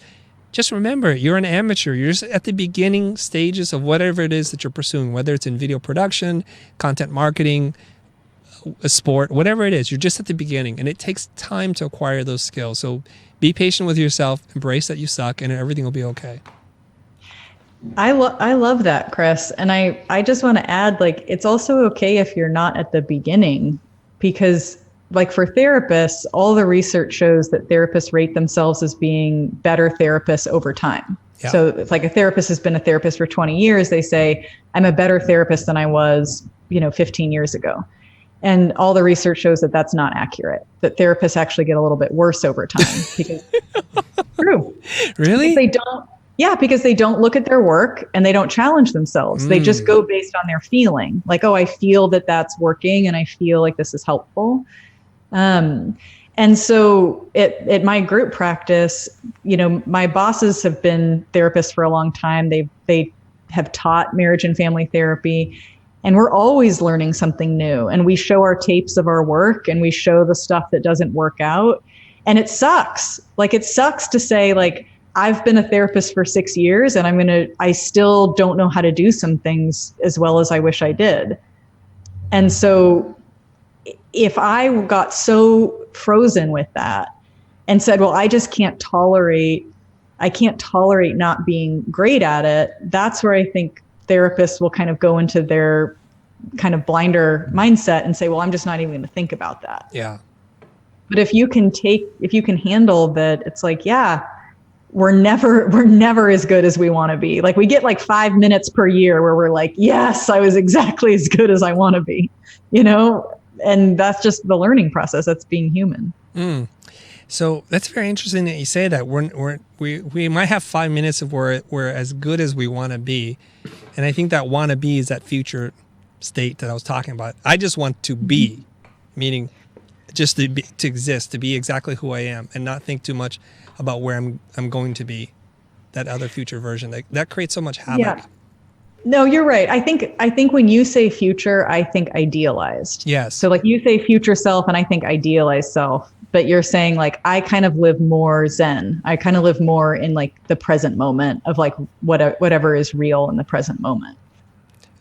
just remember, you're an amateur. You're just at the beginning stages of whatever it is that you're pursuing, whether it's in video production, content marketing, a sport, whatever it is. You're just at the beginning, and it takes time to acquire those skills. So be patient with yourself, embrace that you suck, and everything will be okay.
I love that, Chris. And I just want to add, like, it's also okay if you're not at the beginning, because like for therapists, all the research shows that therapists rate themselves as being better therapists over time. Yeah. So if like a therapist has been a therapist for 20 years, they say, I'm a better therapist than I was, 15 years ago. And all the research shows that that's not accurate, that therapists actually get a little bit worse over time. Because true.
Really?
Because they don't look at their work and they don't challenge themselves. They just go based on their feeling. Like, oh, I feel that that's working and I feel like this is helpful. And so at my group practice, my bosses have been therapists for a long time. They have taught marriage and family therapy. And we're always learning something new. And we show our tapes of our work and we show the stuff that doesn't work out. And it sucks. Like, it sucks to say, like, I've been a therapist for 6 years and I still don't know how to do some things as well as I wish I did. And so if I got so frozen with that and said, well, I can't tolerate not being great at it, that's where I think therapists will kind of go into their kind of blinder mindset and say, well, I'm just not even going to think about that.
Yeah.
But if you can handle that, it's like, yeah, we're never as good as we want to be. Like we get like 5 minutes per year where we're like, yes, I was exactly as good as I want to be, and that's just the learning process. That's being human.
So that's very interesting that you say that. We might have 5 minutes of where we're as good as we want to be. And I think that want to be is that future state that I was talking about. I just want to be, meaning just to exist, to be exactly who I am and not think too much about where I'm going to be, that other future version. That creates so much havoc.
Yeah. No, you're right. I think when you say future, I think idealized.
Yes.
So like you say future self and I think idealized self, but you're saying like, I kind of live more Zen. I kind of live more in like the present moment of like whatever is real in the present moment.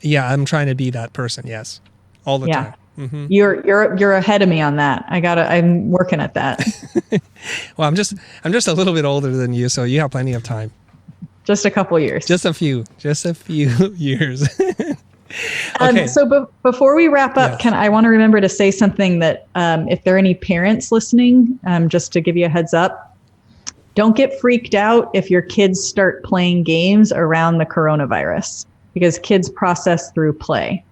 Yeah,
I'm trying to be that person. Yes. All the time. Mm-hmm.
You're ahead of me on that. I'm working at that.
Well, I'm just a little bit older than you, so you have plenty of time.
Just a couple years.
Just a few years. Okay.
So before we wrap up,
yes.
I want to remember to say something that if there are any parents listening, just to give you a heads up, don't get freaked out if your kids start playing games around the coronavirus, because kids process through play.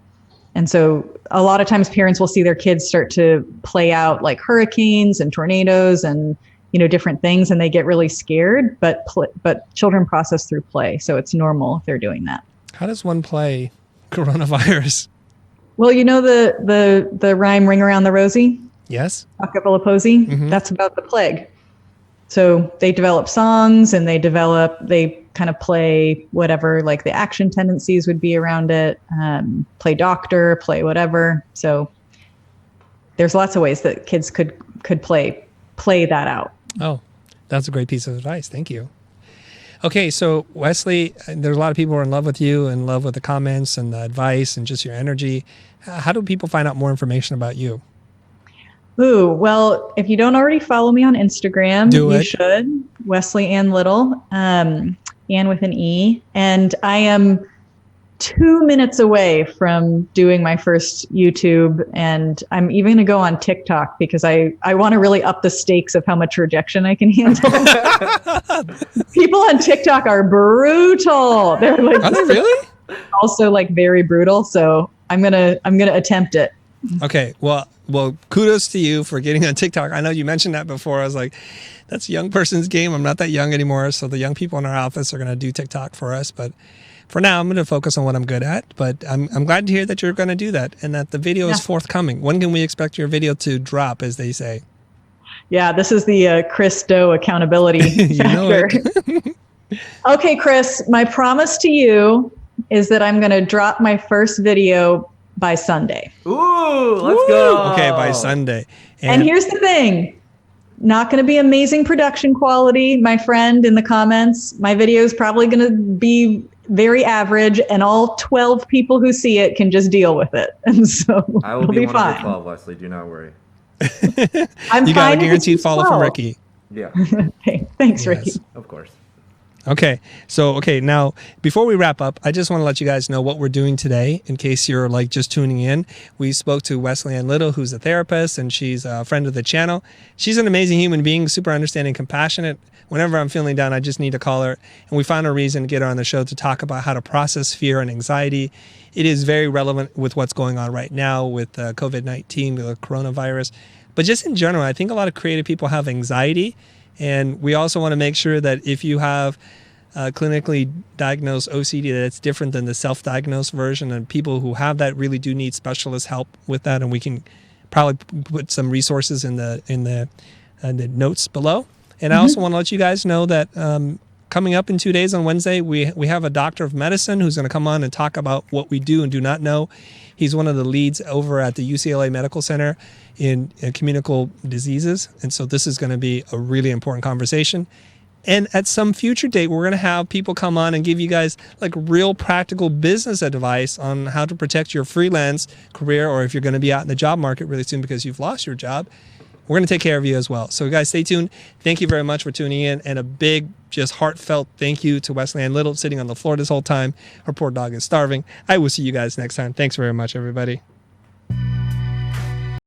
And so a lot of times parents will see their kids start to play out like hurricanes and tornadoes and, different things, and they get really scared, but children process through play. So it's normal if they're doing that.
How does one play coronavirus?
Well, the rhyme Ring Around the Rosie?
Yes.
Acapella-posy? Mm-hmm. That's about the plague. So they develop songs and they kind of play whatever, like the action tendencies would be around it, play doctor, play whatever. So there's lots of ways that kids could play that out.
Oh, that's a great piece of advice. Thank you. Okay, so Wesley, there's a lot of people who are in love with you, in love with the comments and the advice and just your energy. How do people find out more information about you?
Ooh, well, if you don't already follow me on Instagram, you should. Wesley Anne Little, Anne with an E. And I am 2 minutes away from doing my first YouTube. And I'm even going to go on TikTok because I want to really up the stakes of how much rejection I can handle. People on TikTok are brutal. They're like,
are they really?
Also like very brutal. So I'm gonna attempt it.
Okay. Well, kudos to you for getting on TikTok. I know you mentioned that before. I was like, that's a young person's game. I'm not that young anymore. So the young people in our office are going to do TikTok for us. But for now, I'm going to focus on what I'm good at. But I'm glad to hear that you're going to do that and that the video is forthcoming. When can we expect your video to drop, as they say?
Yeah, this is the Chris Doe accountability factor. Okay, Chris, my promise to you is that I'm going to drop my first video by Sunday.
Ooh, let's go.
Okay, by Sunday.
And here's the thing. Not going to be amazing production quality, my friend in the comments. My video is probably going to be very average, and all 12 people who see it can just deal with it. And so
I will
it'll
be
be
one
fine.
of the 12, Wesley. Do not worry.
I'm
you got a guaranteed follow from Ricky.
Yeah.
Okay, thanks,
Yes.
Ricky.
Of course.
Okay. So, now before we wrap up, I just want to let you guys know what we're doing today in case you're like just tuning in. We spoke to Wesley Anne Little, who's a therapist, and she's a friend of the channel. She's an amazing human being, super understanding, compassionate. Whenever I'm feeling down, I just need to call her. And we found a reason to get her on the show to talk about how to process fear and anxiety. It is very relevant with what's going on right now with COVID-19, the coronavirus. But just in general, I think a lot of creative people have anxiety. And we also want to make sure that if you have clinically diagnosed OCD, that it's different than the self-diagnosed version. And people who have that really do need specialist help with that. And we can probably put some resources in the notes below. And I also want to let you guys know that coming up in 2 days on Wednesday, we have a doctor of medicine who's going to come on and talk about what we do and do not know. He's one of the leads over at the UCLA Medical Center in communicable diseases. And so this is going to be a really important conversation. And at some future date, we're going to have people come on and give you guys like real practical business advice on how to protect your freelance career, or if you're going to be out in the job market really soon because you've lost your job. We're going to take care of you as well. So guys, stay tuned. Thank you very much for tuning in. And a big, just heartfelt thank you to Wesley Anne Little, sitting on the floor this whole time. Her poor dog is starving. I will see you guys next time. Thanks very much, everybody.